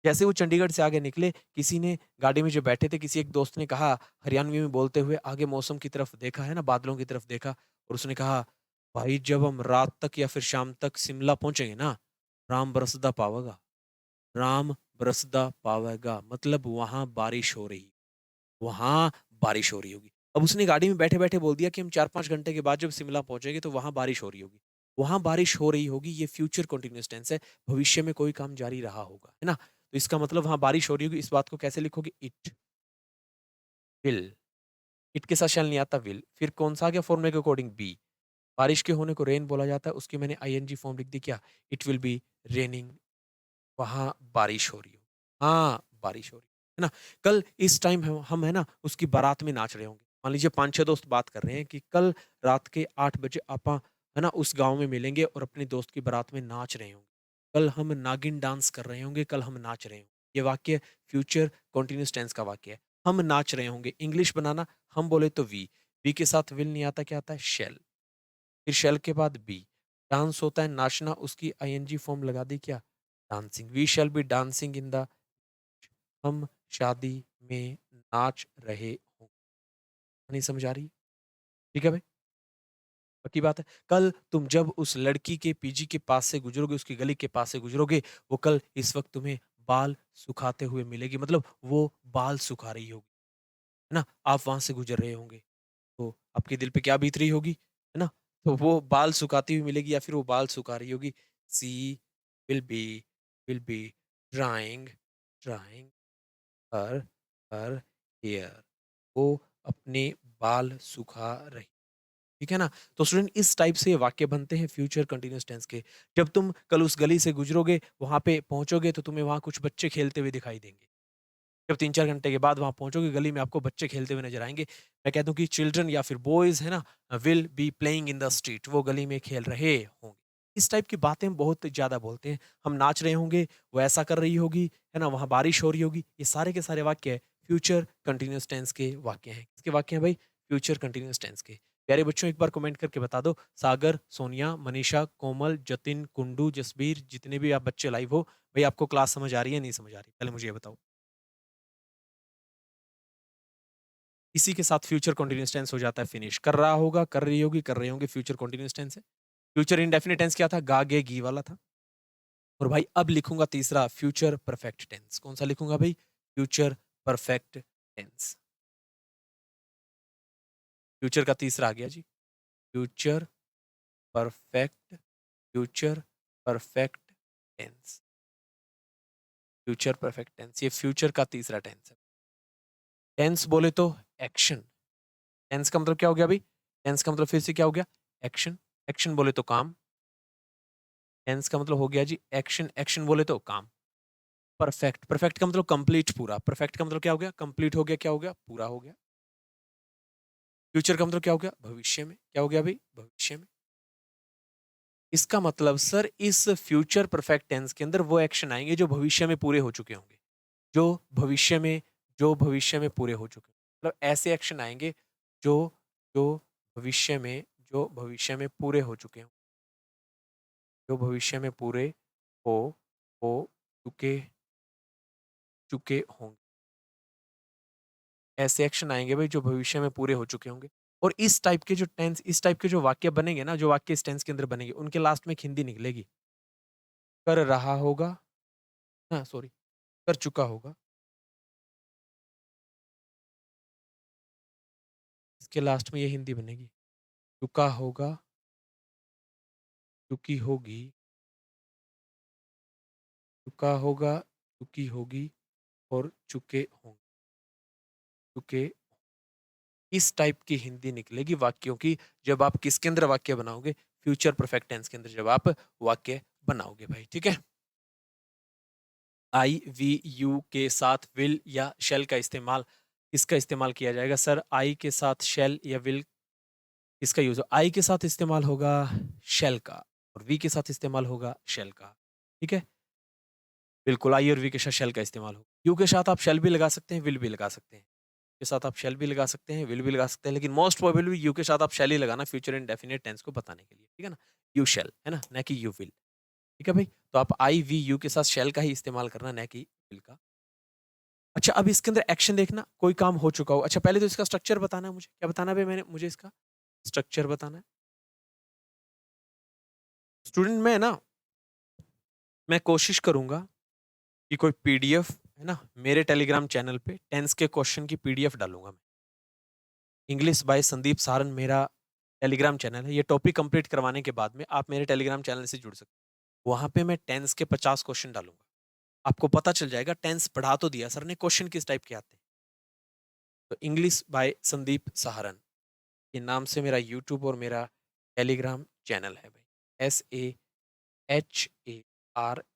जैसे वो चंडीगढ़ से आगे निकले, किसी ने गाड़ी में जो बैठे थे, किसी एक दोस्त ने कहा हरियाणवी में बोलते हुए आगे मौसम की तरफ देखा है ना, बादलों की तरफ देखा और उसने कहा, "भाई जब हम रात तक या फिर शाम तक शिमला पहुँचेंगे ना, राम बरसदा पावगा।" राम बरसदा पावेगा मतलब वहाँ बारिश हो रही, वहाँ बारिश हो रही होगी। अब उसने गाड़ी में बैठे-बैठे बोल दिया कि हम 4-5 घंटे के बाद जब शिमला पहुँचेंगे तो वहाँ बारिश हो रही होगी। वहाँ बारिश हो रही होगी ये फ्यूचर कंटीन्यूअस टेंस है, भविष्य में कोई काम जारी रहा होगा, है ना? तो इसका मतलब वहाँ बारिश हो रही होगी, इस बात को कैसे लिखोगे? इट विल, इट के साथ शैल नहीं आता विल, फिर कौन-सा आ गया फॉर्मूले के अकॉर्डिंग बी। बारिश के होने को रेन बोला जाता है, उसकी मैंने आईएनजी फॉर्म लिख दी क्या? इट विल बी रेनिंग वहाँ बारिश हो रही हो। हाँ, बारिश हो रही है ना? कल इस टाइम हम है ना उसकी बारात में नाच रहे होंगे। मान लीजिए 5-6 दोस्त बात कर रहे हैं कि कल रात के 8 बजे आपा है ना उस गाँव में मिलेंगे और अपने दोस्त की बारात में नाच रहे होंगे। कल हम नागिन डांस कर रहे होंगे, कल हम नाच रहे होंगे। ये वाक्य फ्यूचर कंटीन्यूअस टेंस का वाक्य है। हम नाच रहे होंगे, इंग्लिश बनाना हम बोले तो वी, वी के साथ विल नहीं आता क्या आता है? शैल। फिर शैल के बाद बी। डांस होता है नाचना उसकी आईएनजी फॉर्म लगा दी क्या? Dancing. We shall be dancing in the हम शादी में नाच रहे हों। नहीं समझ आ रही? ठीक है भाई? पक्की बात है। कल तुम जब उस लड़की के पीजी के पास से गुज़रोगे, उसकी गली के पास से गुज़रोगे, वो कल इस वक़्त तुम्हें बाल सुखाते हुए मिलेगी। मतलब वो बाल सुखा रही होगी, है ना? आप वहाँ से गुज़र रहे होंगे। तो आपके दिल पे क्या बीत रही होगी, है ना? तो वो बाल सुखाती हुई मिलेगी या फिर वो बाल सुखा रही होगी। She will be will be drying drying her her hair. वो अपने बाल सुखा रही, ठीक है ना? तो स्टूडेंट इस टाइप से वाक्य बनते हैं फ्यूचर कंटीन्यूअस टेंस के। जब तुम कल उस गली से गुज़रोगे, वहाँ पे पहुँचोगे तो तुम्हें वहाँ कुछ बच्चे खेलते हुए दिखाई देंगे। जब 3-4 घंटे के बाद वहाँ पहुँचोगे, गली में आपको बच्चे खेलते हुए नज़र आएँगे। मैं कहता हूँ कि चिल्ड्रन या फिर बॉयज़ है ना, will be playing in the street वो गली में खेल रहे होंगे। इस टाइप की बातें हम बहुत ज़्यादा बोलते हैं। हम नाच रहे होंगे, वो ऐसा कर रही होगी, है ना? वहाँ बारिश हो रही होगी। ये सारे के सारे वाक्य फ्यूचर कंटीन्यूअस टेंस के वाक्य हैं। किसके वाक्य हैं भाई? फ्यूचर कंटीन्यूअस टेंस के। प्यारे बच्चों एक बार कमेंट करके बता दो, सागर, सोनिया, मनीषा, कोमल, जतिन, कुंडू, जसबीर जितने भी आप बच्चे लाइव हो, भई आपको क्लास समझ आ रही है, नहीं समझ आ रही? पहले मुझे ये बताओ। इसी के साथ फ्यूचर कंटीन्यूअस टेंस हो जाता है फिनिश। कर रहा होगा, कर रही होगी, कर रहे होंगे फ्यूचर कंटीन्यूअस टेंस है। फ्यूचर इंडेफिनिट टेंस क्या था? गा, गे, गी वाला था। और भाई अब लिखूँगा तीसरा फ्यूचर परफेक्ट टेंस। कौन-सा लिखूँगा भई? Future perfect tense. फ्यूचर का तीसरा आ गया जी। Future perfect future perfect tense. Future perfect tense ये फ्यूचर का तीसरा टेंस है। टेंस बोले तो एक्शन। टेंस का मतलब क्या हो गया भई? टेंस का मतलब फिर से क्या हो गया? एक्शन। एक्शन बोले तो काम। टेंस का मतलब हो गया जी एक्शन, एक्शन बोले तो काम। परफेक्ट, परफेक्ट का मतलब कंप्लीट पूरा। परफेक्ट का मतलब क्या हो गया? कंप्लीट हो गया, क्या हो गया? पूरा हो गया। फ्यूचर का मतलब क्या हो गया? भविष्य में। क्या हो गया भई? भविष्य में। इसका मतलब सर इस फ्यूचर परफेक्ट टेंस के अंदर वो एक्शन आएँगे जो भविष्य में पूरे हो चुके होंगे। जो भविष्य में जो भविष्य में पूरे हो चुके हैं। मतलब ऐसे एक्शन आएँगे जो जो जो भविष्य में पूरे हो चुके हों। जो भविष्य में पूरे हो हो चुके चुके होंगे। ऐसे एक्शन आएँगे भई जो भविष्य में पूरे हो चुके होंगे। और इस टाइप के जो वाक्य बनेंगे ना, जो वाक्य इस टेंस के अंदर बनेंगे, उनके लास्ट में एक हिंदी निकलेगी। कर रहा होगा, हाँ सॉरी, कर चुका होगा। इसके लास्ट में ये हिंदी बनेगी। चुका होगा, चुकी होगी, चुका होगा, चुकी होगी और चुके होंगे, चुके। इस टाइप की हिंदी निकलेगी वाक्यों की जब आप किसके अंदर वाक्य बनाओगे? फ्यूचर परफेक्ट टेंस के अंदर जब आप वाक्य बनाओगे भाई, ठीक है? आई, वी, यू के साथ विल या शैल का इस्तेमाल किसका इस्तेमाल किया जाएगा? सर आई के साथ शैल या विल किसका यूज़ हो? आई के साथ इस्तेमाल होगा शैल का और वी के साथ इस्तेमाल होगा शैल का, ठीक है? बिल्कुल, आई और वी के साथ शैल का इस्तेमाल हो। यू के साथ आप शैल भी लगा सकते हैं, विल भी लगा सकते हैं। के साथ आप शैल भी लगा सकते हैं, विल भी लगा सकते हैं, लेकिन मोस्ट प्रोबेबली यू के साथ आप शैल ही लगाना फ्यूचर इंडेफिनिट टेंस को बताने के लिए, ठीक है ना? यू शैल, है ना? ना कि यू विल, ठीक है भाई? तो आप आई, वी, यू के साथ शैल का ही इस्तेमाल करना, ना कि विल का। अच्छा, अब इसके अंदर एक्शन देखना, कोई काम हो चुका हो। अच्छा, पहले तो इसका स्ट्रक्चर बताना है मुझे। क्या बताना है भई मुझे इसका? स्ट्रक्चर बताना है। स्टूडेंट मैं कोशिश करूँगा कि कोई पीडीएफ, है ना? मेरे टेलीग्राम चैनल पे टेंस के क्वेश्चन की पीडीएफ डालूँगा मैं। इंग्लिश बाय संदीप सारन मेरा टेलीग्राम चैनल है। ये टॉपिक कंप्लीट करवाने के बाद में आप मेरे टेलीग्राम चैनल से जुड़ सकते हैं। वहाँ पे मैं टेंस के 50 क्वेश्चन डालूँगा। आपको पता चल जाएगा टेंस पढ़ा तो दिया सर ने, क्वेश्चन किस टाइप के आते हैं। तो इंग्लिश बाय संदीप सहारन, ये नाम से मेरा यूट्यूब और मेरा टेलीग्राम चैनल है भाई। SAHARA,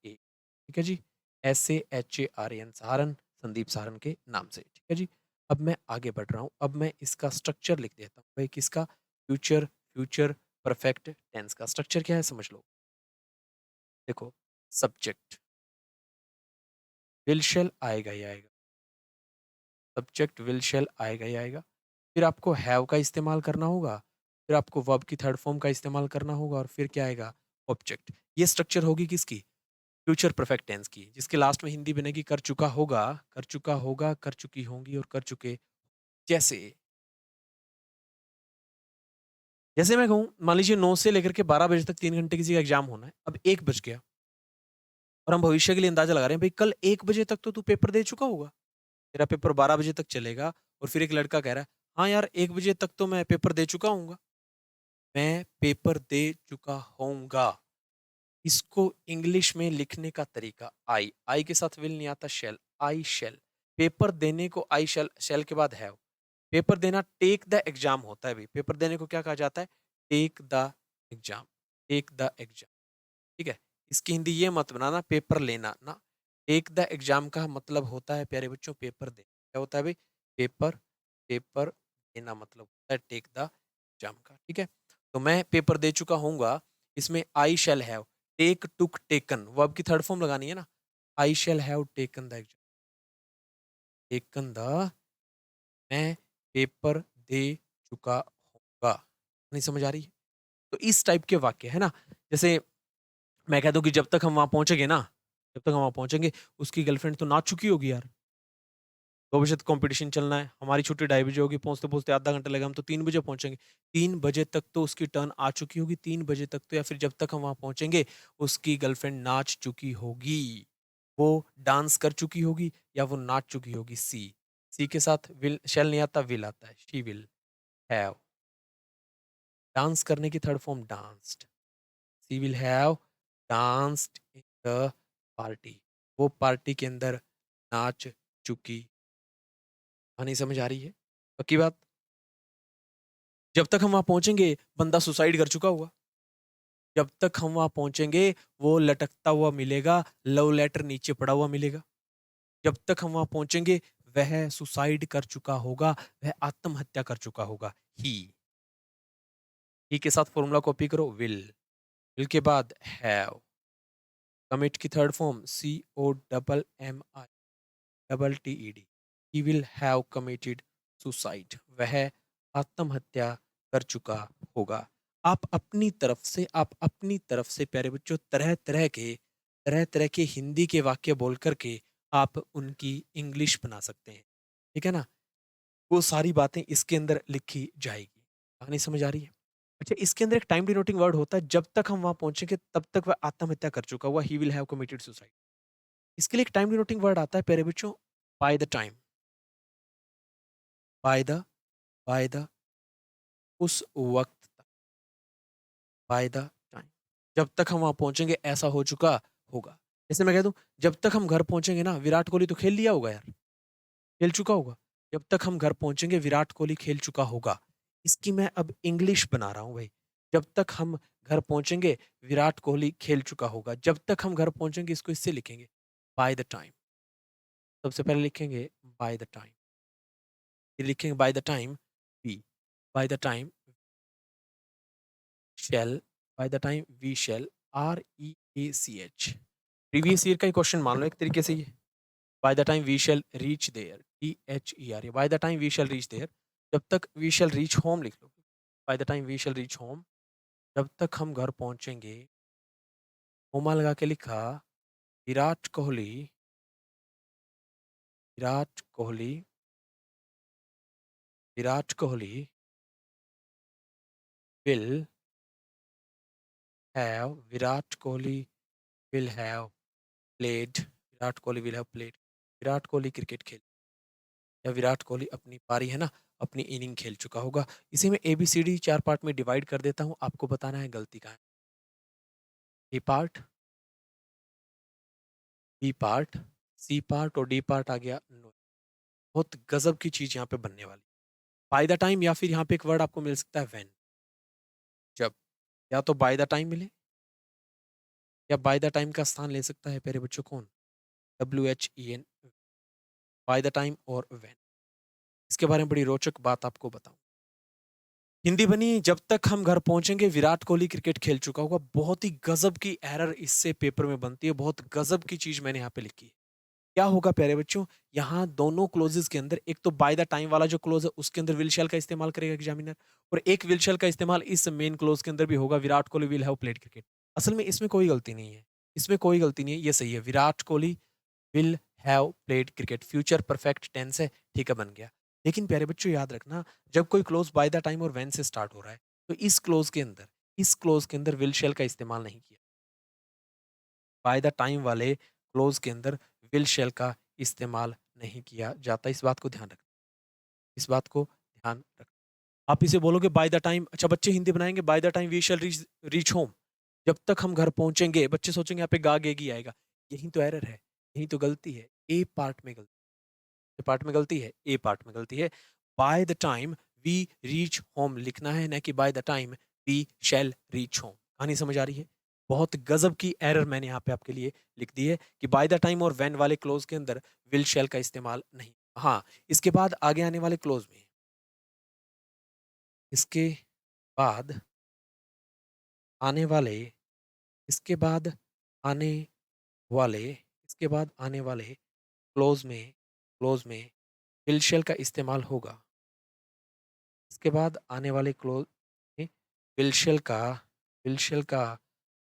ठीक है जी? SAHARAN सहारन, संदीप सहारन के नाम से, ठीक है जी? अब मैं आगे बढ़ रहा हूँ। अब मैं इसका स्ट्रक्चर लिख देता हूँ भाई, किसका? फ्यूचर परफेक्ट टेंस का स्ट्रक्चर क्या है समझ लो। देखो, सब्जेक्ट, विल शैल आएगा ही आएगा। सब्जेक्ट विल शैल आएगा ही आएगा। फिर आपको हैव का इस्तेमाल करना होगा, फिर आपको वर्ब की थर्ड फॉर्म का इस्तेमाल करना होगा और फिर क्या आएगा? ऑब्जेक्ट। ये स्ट्रक्चर होगी किसकी? फ्यूचर परफेक्ट टेंस की, जिसके लास्ट में हिंदी बनेगी कर चुका होगा, कर चुका होगा, कर चुकी होंगी और कर चुके। जैसे जैसे मैं कहूँ, मान लीजिए 9 से लेकर के 12 बजे तक 3 घंटे किसी का एग्ज़ाम होना है, अब 1 बज गया और हम भविष्य के लिए अंदाज़ा लगा रहे हैं, भई कल 1 बजे तक तो तू पेपर दे चुका होगा। तेरा पेपर 12 बजे तक चलेगा और फिर एक लड़का कह रहा है, "हाँ यार, 1 बजे तक तो मैं पेपर दे चुका हूँगा।" मैं पेपर दे चुका होऊँगा। इसको इंग्लिश में लिखने का तरीका आई के साथ विल नहीं आता, शैल, आई शैल। पेपर देने को आई शैल, शैल के बाद हैव। पेपर देना टेक द एग्जाम होता है भाई। पेपर देने को क्या कहा जाता है? Take the exam, take the exam, ठीक है? इसकी हिंदी ये मत बनाना पेपर लेना ना। टेक द एग्जाम का मतलब होता है प्यारे बच्चों पेपर देना। क्या होता है भाई? पेपर, पेपर देना मतलब होता है टेक द एग्जाम का, ठीक है? तो मैं पेपर दे चुका होऊँगा, इसमें I shall have, take, took, taken, verb की थर्ड फॉर्म लगानी है ना। I shall have taken the exam, taken the, मैं पेपर दे चुका होऊँगा। नहीं समझ आ रही है? तो इस टाइप के वाक्य है ना, जैसे मैं कह दूँ कि जब तक हम वहाँ पहुँचेंगे ना, जब तक हम वहाँ पहुँचेंगे, उसकी गर्लफ्रेंड तो नाच चुकी होगी यार। 2 बजे तक कॉम्पिटिशन चलना है, हमारी छुट्टी 2:30 बजे होगी, पहुँचते-पहुँचते आधा घंटा लगेगा, हम तो 3 बजे पहुँचेंगे। 3 बजे तक तो उसकी टर्न आ चुकी होगी, 3 बजे तक तो या फिर जब तक हम वहाँ पहुँचेंगे, उसकी गर्लफ्रेंड नाच चुकी होगी। वो डांस कर चुकी होगी या वो नाच चुकी होगी, सी। सी के साथ विल शैल नहीं आता, विल आता है, शी विल हैव। डांस करने की third form danced. She will have danced in the party. वो पार्टी के अंदर नाच चुकी। हाँ, नहीं समझ आ रही है? पक्की बात? जब तक हम वहाँ पहुँचेंगे, बंदा सुसाइड कर चुका होगा। जब तक हम वहाँ पहुँचेंगे, वो लटकता हुआ मिलेगा, लव लेटर नीचे पड़ा हुआ मिलेगा। जब तक हम वहाँ पहुँचेंगे, वह सुसाइड कर चुका होगा, वह आत्महत्या कर चुका होगा। ही के साथ फ़ॉर्मूला कॉपी करो, विल। विल के बाद हैव, कमिट की third form COMMITTED, he will have committed suicide, वह आत्महत्या कर चुका होगा। आप अपनी तरफ से प्यारे बच्चों तरह तरह के हिंदी के वाक्य बोल करके आप उनकी इंग्लिश बना सकते हैं, ठीक है ना? वो सारी बातें इसके अंदर लिखी जाएगी। कहानी समझ आ रही है? अच्छा, इसके अंदर एक टाइम डिनोटिंग वर्ड होता है, जब तक हम वहाँ पहुँचेंगे तब तक वह आत्महत्या कर चुका हुआ, he will have committed suicide. इसके लिए एक टाइम डिनोटिंग वर्ड आता है प्यारे बच्चों, bye the time, by the by the उस वक़्त तक, बाय द टाइम। जब तक हम वहाँ पहुँचेंगे ऐसा हो चुका होगा। जैसे मैं कह दूँ, जब तक हम घर पहुँचेंगे ना विराट कोहली तो खेल लिया होगा यार, खेल चुका होगा। जब तक हम घर पहुँचेंगे विराट कोहली खेल चुका होगा। इसकी मैं अब इंग्लिश बना रहा हूँ भाई। जब तक हम घर पहुँचेंगे विराट कोहली खेल चुका होगा। जब तक हम घर पहुँचेंगे इसको इससे लिखेंगे, बाय द टाइम। सबसे पहले लिखेंगे बाय द टाइम, फिर लिखेंगे by the time we, by the time shall, by the time we shall, REACH। Previous year का ही क्वेश्चन मान लो एक तरीके से ये। By the time we shall reach there, THERE, by the time we shall reach there. जब तक वी शैल रीच होम लिख लो, by the time we shall reach home, जब तक हम घर पहुंचेंगे। कोमा लगा के लिखा, Virat Kohli, Virat Kohli, Virat Kohli will have, Virat Kohli will have played, Virat Kohli will have played, Virat Kohli cricket खेल, या विराट कोहली अपनी पारी है ना, अपनी इनिंग खेल चुका होगा। इसे मैं ABCD 4 पार्ट में डिवाइड कर देता हूँ, आपको बताना है गलती कहाँ है। A part, B part, C part और डी पार्ट आ गया नो। बहुत गजब की चीज यहाँ पे बनने वाली। बाय द टाइम, या फिर यहाँ पे एक वर्ड आपको मिल सकता है व्हेन, जब। या तो बाय द टाइम मिले, या बाय द टाइम का स्थान ले सकता है प्यारे बच्चों कौन, WHEN, बाय द टाइम और व्हेन। इसके बारे में बड़ी रोचक बात आपको बताऊं। हिंदी बनी, जब तक हम घर पहुंचेंगे विराट कोहली क्रिकेट खेल चुका होगा। बहुत ही गजब की एरर इससे पेपर में बनती है, बहुत गजब की चीज मैंने यहाँ पे लिखी है। क्या होगा प्यारे बच्चों, यहाँ दोनों क्लोजेस के अंदर एक तो बाय द टाइम वाला जो क्लोज है उसके अंदर विल शैल का इस्तेमाल करेगा एग्जामिनर, और एक विल शैल का इस्तेमाल इस मेन क्लोज के अंदर भी होगा, Virat Kohli will have played cricket. असल में इसमें कोई गलती नहीं है, इसमें कोई गलती नहीं है, ये सही है। Virat Kohli will have played cricket, future perfect tense है, ठीक है, बन गया। लेकिन प्यारे बच्चों याद रखना, जब कोई क्लोज बाय द टाइम और व्हेन से स्टार्ट हो रहा है तो इस क्लोज के अंदर विल शैल का इस्तेमाल नहीं किया। बाय द टाइम वाले क्लोज के अंदर विल शैल का इस्तेमाल नहीं किया जाता। इस बात को ध्यान रखना, इस बात को ध्यान रखना। आप इसे बोलोगे बाय द टाइम, अच्छा बच्चे हिंदी बनाएंगे, by the time we shall reach reach home, जब तक हम घर पहुंचेंगे। बच्चे सोचेंगे यहाँ पे गा गेगी आएगा, यही तो एरर है, यही तो गलती है। ए पार्ट में गलती, ए पार्ट में गलती है, ए पार्ट में गलती है। By the time we reach home लिखना है, ना कि by the time we shall reach home. कहानी समझ आ रही है? बहुत गजब की एरर मैंने यहाँ पे आपके लिए लिख दी है कि बाय द टाइम और व्हेन वाले क्लोज के अंदर विल शैल का इस्तेमाल नहीं। हाँ, इसके बाद आगे आने वाले क्लोज में, इसके बाद आने वाले, इसके बाद आने वाले, इसके बाद आने वाले क्लोज में विल शैल का इस्तेमाल होगा। इसके बाद आने वाले क्लोज में विल का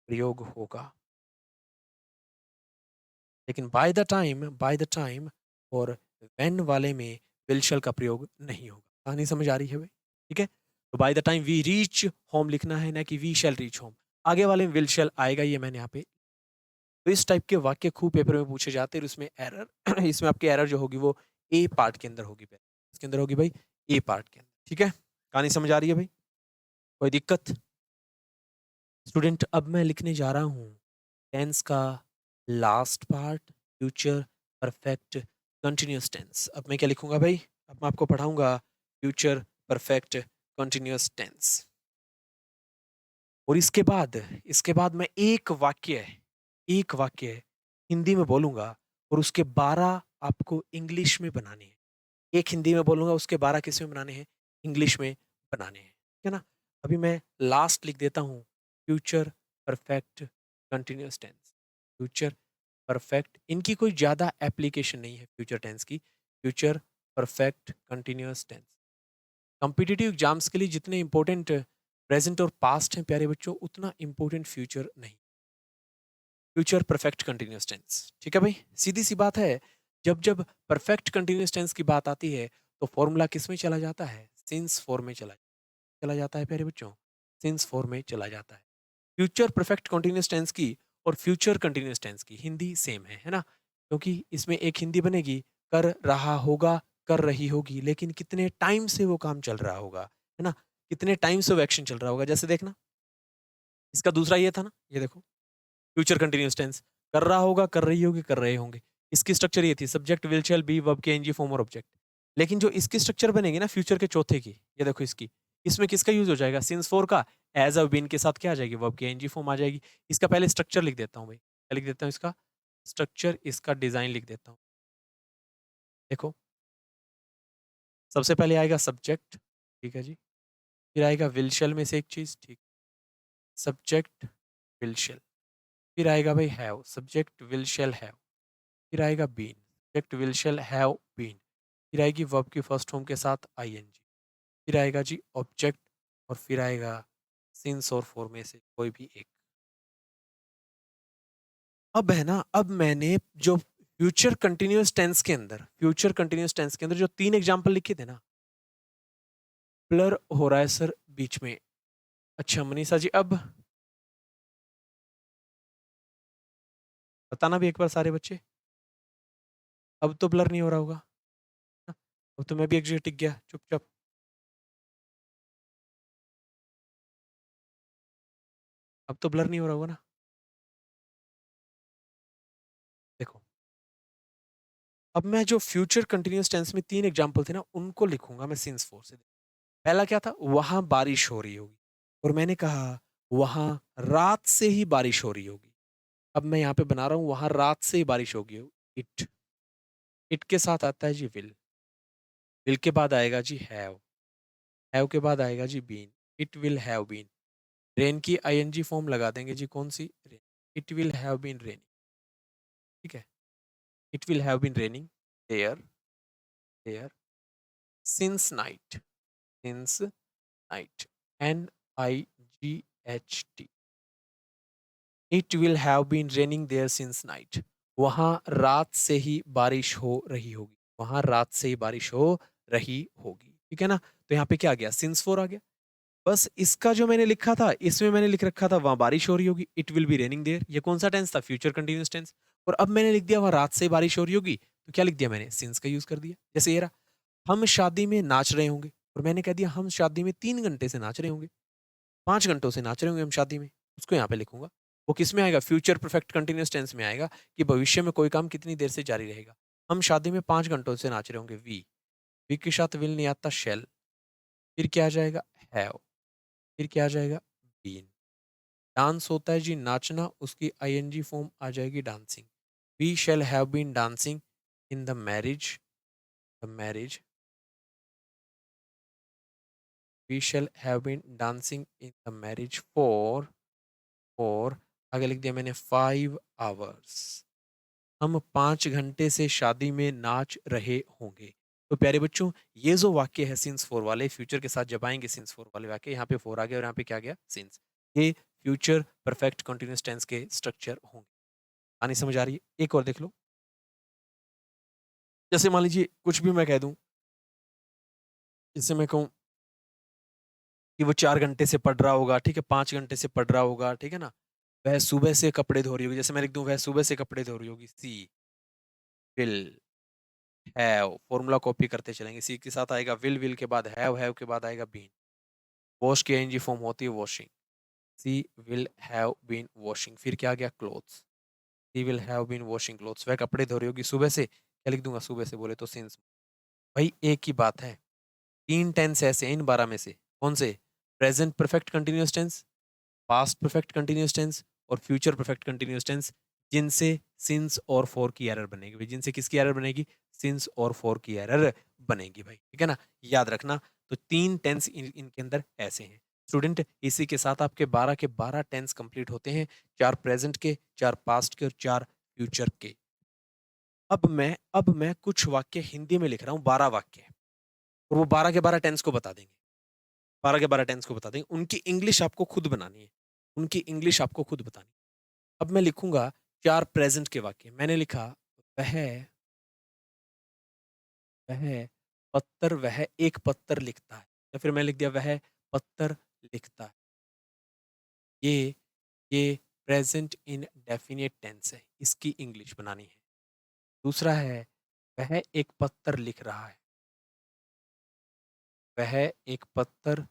प्रयोग होगा। लेकिन बाय द टाइम और व्हेन वाले में विल का प्रयोग नहीं होगा। कहानी समझ आ रही है भाई? ठीक है, तो by the time we reach home लिखना है, ना कि वी शैल रीच होम। आगे वाले में विल शैल आएगा, ये मैंने यहाँ पे। तो इस टाइप के वाक्य खूब पेपर में पूछे जाते हैं, और इसमें एरर इसमें आपकी एरर जो होगी वो ए पार्ट के अंदर होगी, इसके अंदर होगी भाई, ए पार्ट के अंदर। ठीक है, कहानी समझ आ रही है भाई? कोई दिक्कत? स्टूडेंट, अब मैं लिखने जा रहा हूँ टेंस का last part, future perfect continuous tense. अब मैं क्या लिखूंगा भाई? अब मैं आपको पढ़ाऊंगा फ्यूचर परफेक्ट कंटिन्यूअस टेंस। और इसके बाद मैं एक वाक्य हिंदी में बोलूंगा, और उसके 12 आपको इंग्लिश में बनाने हैं। एक हिंदी में बोलूंगा, उसके 12 किस में बनाने हैं? इंग्लिश में बनाने हैं, ठीक है ना? अभी मैं लास्ट लिख देता हूँ, future perfect continuous tense. Future perfect, इनकी कोई ज़्यादा एप्लीकेशन नहीं है फ्यूचर टेंस की। Future perfect continuous tense competitive exams के लिए जितने इंपॉर्टेंट प्रेजेंट और पास्ट हैं प्यारे बच्चों, उतना इंपॉर्टेंट फ्यूचर नहीं। फ्यूचर परफेक्ट कंटिन्यूअस टेंस, ठीक है भाई, सीधी सी बात है। जब जब परफेक्ट कंटिन्यूअस टेंस की बात आती है तो फॉर्मूला किस में चला जाता है? सिंस फॉर्म में चला चला जाता है प्यारे बच्चों, सिंस फॉर्म में चला जाता है। फ्यूचर परफेक्ट कंटिन्यूअस टेंस की और फ्यूचर कंटिन्यूअस टेंस की हिंदी सेम है ना? क्योंकि इसमें एक हिंदी बनेगी, कर रहा होगा, कर रही होगी, लेकिन कितने टाइम से वो काम चल रहा होगा, है ना? कितने टाइम से वो एक्शन चल रहा होगा। जैसे देखना, इसका दूसरा ये था ना, ये देखो, फ्यूचर कंटिन्यूअस टेंस, कर रहा होगा, कर रही होगी, कर रहे होंगे। इसकी स्ट्रक्चर ये थी, subject will shall be verb के एनजी फॉर्म और ऑब्जेक्ट। लेकिन जो इसकी स्ट्रक्चर बनेगी ना फ्यूचर के चौथे की, ये देखो इसकी, इसमें किसका यूज हो जाएगा? सिंस फोर का। एज अ बीन के साथ क्या आ जाएगी? वर्ब की एनजी फॉर्म आ जाएगी। इसका पहले स्ट्रक्चर लिख देता हूँ भाई, क्या लिख देता हूँ इसका स्ट्रक्चर, इसका डिजाइन लिख देता हूँ। देखो, सबसे पहले आएगा सब्जेक्ट, ठीक है जी, फिर आएगा विल शैल में से एक चीज, ठीक, सब्जेक्ट विल शैल, फिर आएगा भाई have, subject will shall have, फिर आएगा been, subject will shall have been, फिर आएगी वर्ब की फर्स्ट फॉर्म के साथ आईएनजी, फिर आएगा जी ऑब्जेक्ट, और फिर आएगा सिंस और फॉर में से कोई भी एक। अब है ना, अब मैंने जो फ्यूचर कंटिन्यूअस टेंस के अंदर जो 3 एग्जांपल लिखे थे ना, ब्लर हो रहा है सर बीच में। अच्छा मनीषा जी, अब बताना भी एक बार सारे बच्चे, अब तो ब्लर नहीं हो रहा होगा ना? अब तो मैं भी एक जगह टिक गया चुपचाप। अब तो ब्लर नहीं हो रहा होगा ना? देखो, अब मैं जो फ्यूचर कंटिन्यूअस टेंस में 3 एग्जांपल थे ना, उनको लिखूंगा मैं सिंस फोर से। पहला क्या था? वहां बारिश हो रही होगी, और मैंने कहा वहां रात से ही बारिश हो रही होगी। अब मैं यहाँ पे बना रहा हूँ वहां रात से ही बारिश होगी। इट, इट के साथ आता है जी विल के बाद आएगा जी हैव के बाद आएगा जी been, it will have been. Rain की आईएनजी फॉर्म लगा देंगे जी, कौन सी? Rain. It will have been raining, ठीक है, it will have been raining there, there since night, since night, NIGHT, it will have been raining there since night. वहां रात से ही बारिश हो रही होगी, वहां रात से ही बारिश हो रही होगी, ठीक है ना? तो यहाँ पे क्या आ गया? सिंस फोर आ गया। बस इसका जो मैंने लिखा था, इसमें मैंने लिख रखा था वहां बारिश हो रही होगी, it will be raining there. ये कौन सा टेंस था? Future continuous tense. और अब मैंने लिख दिया वहां रात से ही बारिश हो रही होगी, तो क्या लिख दिया मैंने? सिंस का यूज कर दिया। जैसे ये रहा, हम शादी में नाच रहे होंगे, और मैंने कह दिया हम शादी में 3 घंटे से नाच रहे होंगे, 5 घंटों से नाच रहे होंगे हम शादी में, उसको यहाँ पे लिखूंगा। वो किस में आएगा? फ्यूचर परफेक्ट कंटिन्यूअस टेंस में आएगा, कि भविष्य में कोई काम कितनी देर से जारी रहेगा। हम शादी में 5 घंटों से नाच रहे होंगे, वी के साथ विल नहीं आता, शेल, फिर क्या आ जाएगा? हैव, फिर क्या आ जाएगा? बीन। डांस होता है जी नाचना, उसकी आईएनजी फॉर्म आ जाएगी dancing. We shall have been dancing in the marriage, we shall have been dancing in the marriage for आगे लिख दिया मैंने 5 आवर्स। हम 5 घंटे से शादी में नाच रहे होंगे। तो प्यारे बच्चों, ये जो वाक्य है सिंस फोर वाले, फ्यूचर के साथ जब आएंगे सिंस फोर वाले वाक्य, यहाँ पे फोर आ गया और यहाँ पे क्या गया? सिंस। ये फ्यूचर परफेक्ट कंटिन्यूअस टेंस के स्ट्रक्चर होंगे। आनी समझ आ रही है? एक और देख लो, जैसे मान लीजिए कुछ भी मैं कह दूं, जैसे मैं कहूं कि वो 4 घंटे से पढ़ रहा होगा, ठीक है, 5 घंटे से पढ़ रहा होगा, ठीक है ना, वह सुबह से कपड़े धो रही होगी, जैसे मैं लिख दूं वह सुबह से कपड़े धो रही होगी, सी विल हैव, फॉर्मूला कॉपी करते चलेंगे, सी के साथ आएगा विल के बाद हैव के बाद आएगा बीन, वॉश की एनजी फॉर्म होती है washing, she will have been washing, फिर क्या आ गया? Clothes, she will have been washing clothes, वह कपड़े धो रही होगी सुबह से, क्या लिख दूंगा? सुबह से, बोले तो सिंस। भाई एक ही बात है, 3 टेंस ऐसे हैं इन 12 में से, कौन से? Present perfect continuous tense, past perfect continuous tense और फ्यूचर परफेक्ट कंटिन्यूअस टेंस, जिनसे सिंस और फॉर की एरर बनेगी भाई, जिनसे किसकी एरर बनेगी? सिंस और फॉर की एरर बनेगी भाई, ठीक है ना? याद रखना। तो 3 टेंस इनके अंदर ऐसे हैं। स्टूडेंट इसी के साथ आपके 12 के 12 टेंस कंप्लीट होते हैं, 4 प्रेजेंट के, 4 पास्ट के और 4 फ्यूचर के। अब मैं कुछ वाक्य हिंदी में लिख रहा हूँ, 12 वाक्य, और वो 12 के 12 टेंस को बता देंगे। 12 के 12 टेंस को बता देंगे, उनकी इंग्लिश आपको खुद बनानी है, उनकी इंग्लिश आपको खुद बतानी है। अब मैं लिखूंगा 4 प्रेजेंट के वाक्य। मैंने लिखा वह वह वह एक पत्थर लिखता है, या फिर मैं लिख दिया वह पत्थर लिखता है। ये ये प्रेजेंट इन डेफिनेट टेंस है, इसकी इंग्लिश बनानी है। दूसरा है वह एक पत्थर लिख रहा है, वह एक पत्थर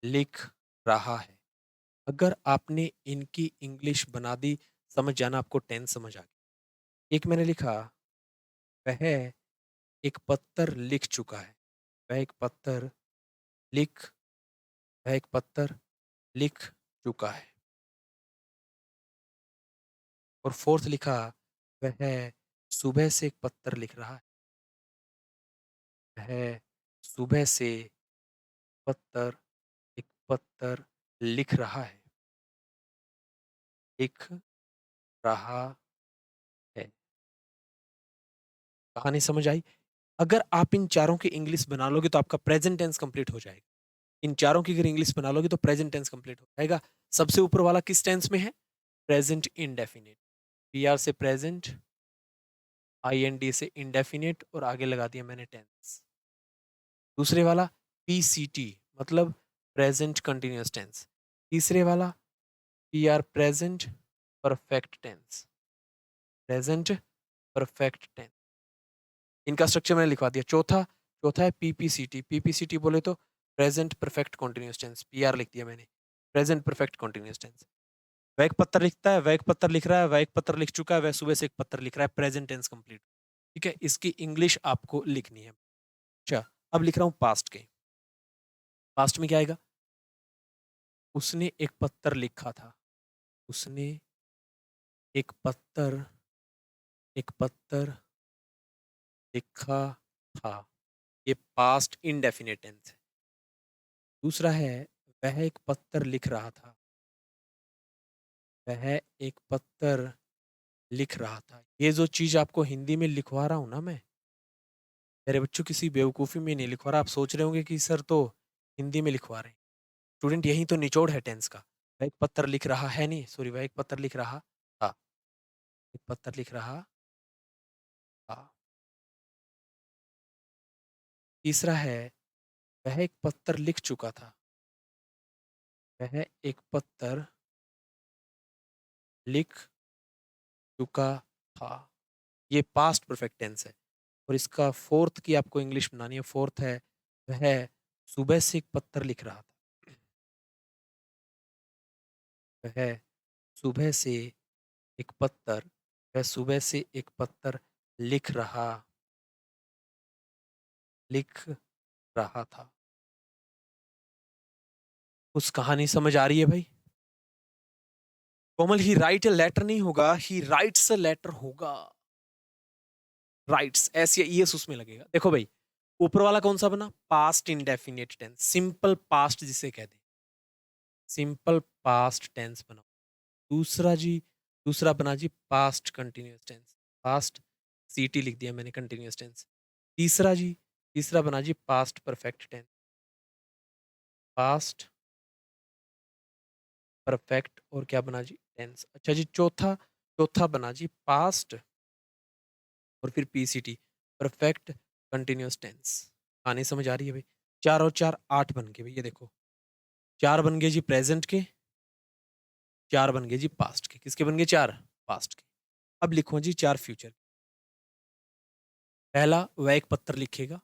लिख रहा है। अगर आपने इनकी इंग्लिश बना दी, समझ जाना आपको टेंस समझ आ गया। एक मैंने लिखा वह एक पत्थर लिख चुका है, वह एक पत्थर लिख वह एक पत्थर लिख चुका है। और फोर्थ लिखा वह सुबह से एक पत्थर लिख रहा है, वह सुबह से पत्थर एक पत्थर लिख रहा है, लिख रहा है। कहानी समझ आई? अगर आप इन चारों की इंग्लिश बना लोगे तो आपका प्रेजेंट टेंस कंप्लीट हो जाएगा। इन चारों की अगर इंग्लिश बना लोगे तो प्रेजेंट टेंस कंप्लीट हो जाएगा। सबसे ऊपर वाला किस टेंस में है? Present indefinite. पीआर से प्रेजेंट, आईएनडी से इंडेफिनिट और आगे लगा दिया मैंने टेंस। दूसरे वाला पीसीटी मतलब प्रेजेंट कंटिन्यूअस टेंस। तीसरे वाला PR present perfect tense, present perfect tense. इनका स्ट्रक्चर मैंने लिखवा दिया। चौथा चौथा है पीपीसीटी। पीपीसीटी बोले तो present perfect continuous tense, PR लिख दिया मैंने, प्रेजेंट परफेक्ट कॉन्टिन्यूअस टेंस। वह एक पत्थर लिखता है, वह एक पत्थर लिख रहा है, वह एक पत्थर लिख चुका है, वह सुबह से एक पत्थर लिख रहा है, प्रेजेंट टेंस कंप्लीट। ठीक है, इसकी इंग्लिश आपको लिखनी है। अच्छा, अब लिख रहा हूं पास्ट के। पास्ट में क्या आएगा? उसने एक पत्थर लिखा था, उसने एक पत्थर एक पत्थर लिखा था। ये पास्ट इंडेफिनिट टेंस है। दूसरा है वह एक पत्थर लिख रहा था, वह एक पत्थर लिख रहा था। ये जो चीज आपको हिंदी में लिखवा रहा हूं ना मैं, मेरे बच्चों किसी बेवकूफी में नहीं लिखवा रहा। आप सोच रहे होंगे कि सर तो हिंदी में लिखवा रहे हैं। स्टूडेंट यही तो निचोड़ है टेंस का। वह एक पत्थर लिख रहा है, नहीं सॉरी, वह एक पत्थर लिख रहा था, एक पत्थर लिख रहा था। तीसरा है वह एक पत्थर लिख चुका था, वह एक पत्थर लिख चुका था। ये पास्ट परफेक्ट टेंस है। और इसका फोर्थ की आपको इंग्लिश बनानी है। फोर्थ है वह सुबह से एक पत्थर लिख रहा था, वह सुबह से एक पत्थर वह सुबह से एक पत्थर लिख रहा लिख रहा था। कुछ कहानी समझ आ रही है भाई? कोमल, ही राइट अ लेटर नहीं होगा, ही राइट्स अ लेटर होगा। राइट्स एस या ईएस उसमें लगेगा। देखो भाई, ऊपर वाला कौन सा बना? Past indefinite tense, simple past जिसे कहते हैं, सिंपल पास्ट टेंस बना। दूसरा जी, दूसरा बना जी पास्ट कंटिन्यूअस टेंस, पास्ट सीटी लिख दिया मैंने, कंटिन्यूअस टेंस। तीसरा जी, तीसरा बना जी past perfect tense, past perfect और क्या बना जी? टेंस। अच्छा जी, चौथा, चौथा बना जी पास्ट और फिर पीसीटी, परफेक्ट कंटिन्यूअस टेंस। आने समझ आ रही है भाई? चार और चार आठ बन गए भैया। देखो, चार बन गए जी प्रेजेंट के, चार बन गए जी पास्ट के। किसके बन गए? चार पास्ट के। अब लिखो जी चार फ्यूचर। पहला, वह एक पत्थर लिखेगा,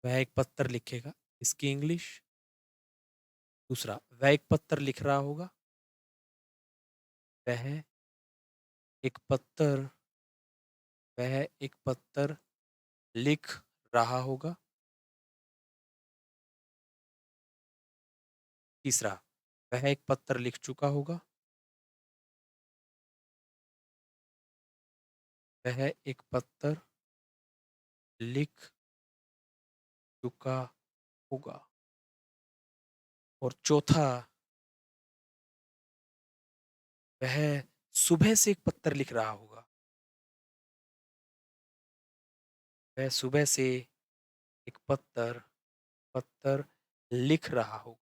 वह एक पत्थर लिखेगा, इसकी इंग्लिश। दूसरा, वह एक पत्थर लिख रहा होगा, वह एक पत्थर वह एक पत्थर लिख रहा होगा। तीसरा, वह एक पत्थर लिख चुका होगा, वह एक पत्थर लिख चुका होगा। और चौथा, वह सुबह से एक पत्र लिख रहा होगा। वह सुबह से एक पत्र लिख रहा हो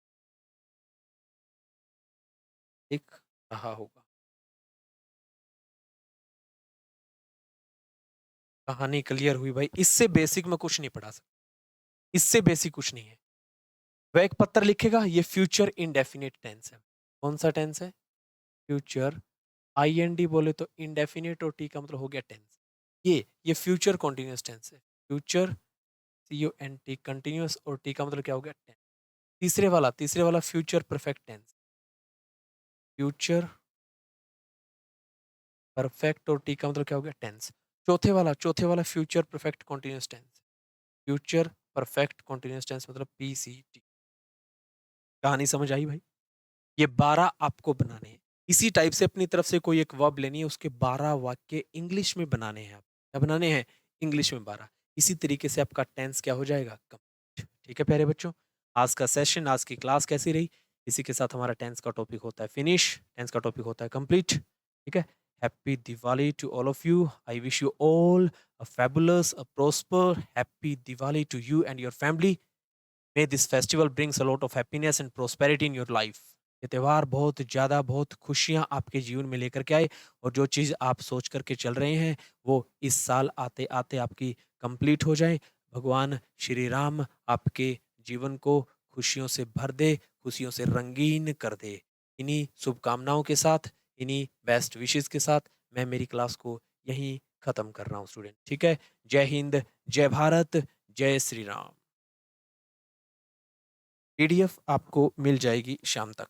लिख रहा होगा। कहानी क्लियर हुई भाई, इससे बेसिक में कुछ नहीं पढ़ा सकता, इससे बेसिक कुछ नहीं है। वह एक पत्र लिखेगा, ये फ्यूचर इंडेफिनिट टेंस है। कौन सा टेंस है? फ्यूचर। आईएनडी बोले तो इंडेफिनिट और टी का मतलब हो गया टेंस। ये फ्यूचर कॉन्टिन्यूस टेंस है। फ्यूचर CONT कंटिन्यूस, और टी का मतलब क्या हो गया? टेंस। तीसरे वाला future perfect tense. Future perfect और टी का मतलब क्या हो गया? टेंस। चौथे वाला future perfect continuous tense. Future perfect continuous tense मतलब PCT। कहानी समझ आई भाई? ये 12 आपको बनाने हैं। इसी टाइप से अपनी तरफ से कोई एक वर्ब लेनी है, उसके 12 वाक्य इंग्लिश में बनाने हैं। आप क्या बनाने हैं? इंग्लिश में 12। इसी तरीके से आपका टेंस क्या हो जाएगा? कंप्लीट। ठीक है प्यारे बच्चों, आज का सेशन, आज की क्लास कैसी रही? इसी के साथ हमारा टेंस का टॉपिक होता है फिनिश, टेंस का टॉपिक होता है कंप्लीट। ठीक है, happy Diwali to all of you. I wish you all a fabulous, a prosper happy Diwali to you and your family. May this festival brings a lot of happiness and prosperity in your life. ये त्योहार बहुत ज़्यादा, बहुत खुशियाँ आपके जीवन में लेकर के आए, और जो चीज़ आप सोच करके चल रहे हैं वो इस साल आते आते आपकी कंप्लीट हो जाए। भगवान श्री राम आपके जीवन को खुशियों से भर दे, खुशियों से रंगीन कर दे। इन्हीं शुभकामनाओं के साथ, इन्हीं बेस्ट विशेस के साथ मैं मेरी क्लास को यहीं ख़त्म कर रहा हूँ स्टूडेंट। ठीक है, जय हिंद, जय भारत, जय श्री राम। PDF आपको मिल जाएगी शाम तक।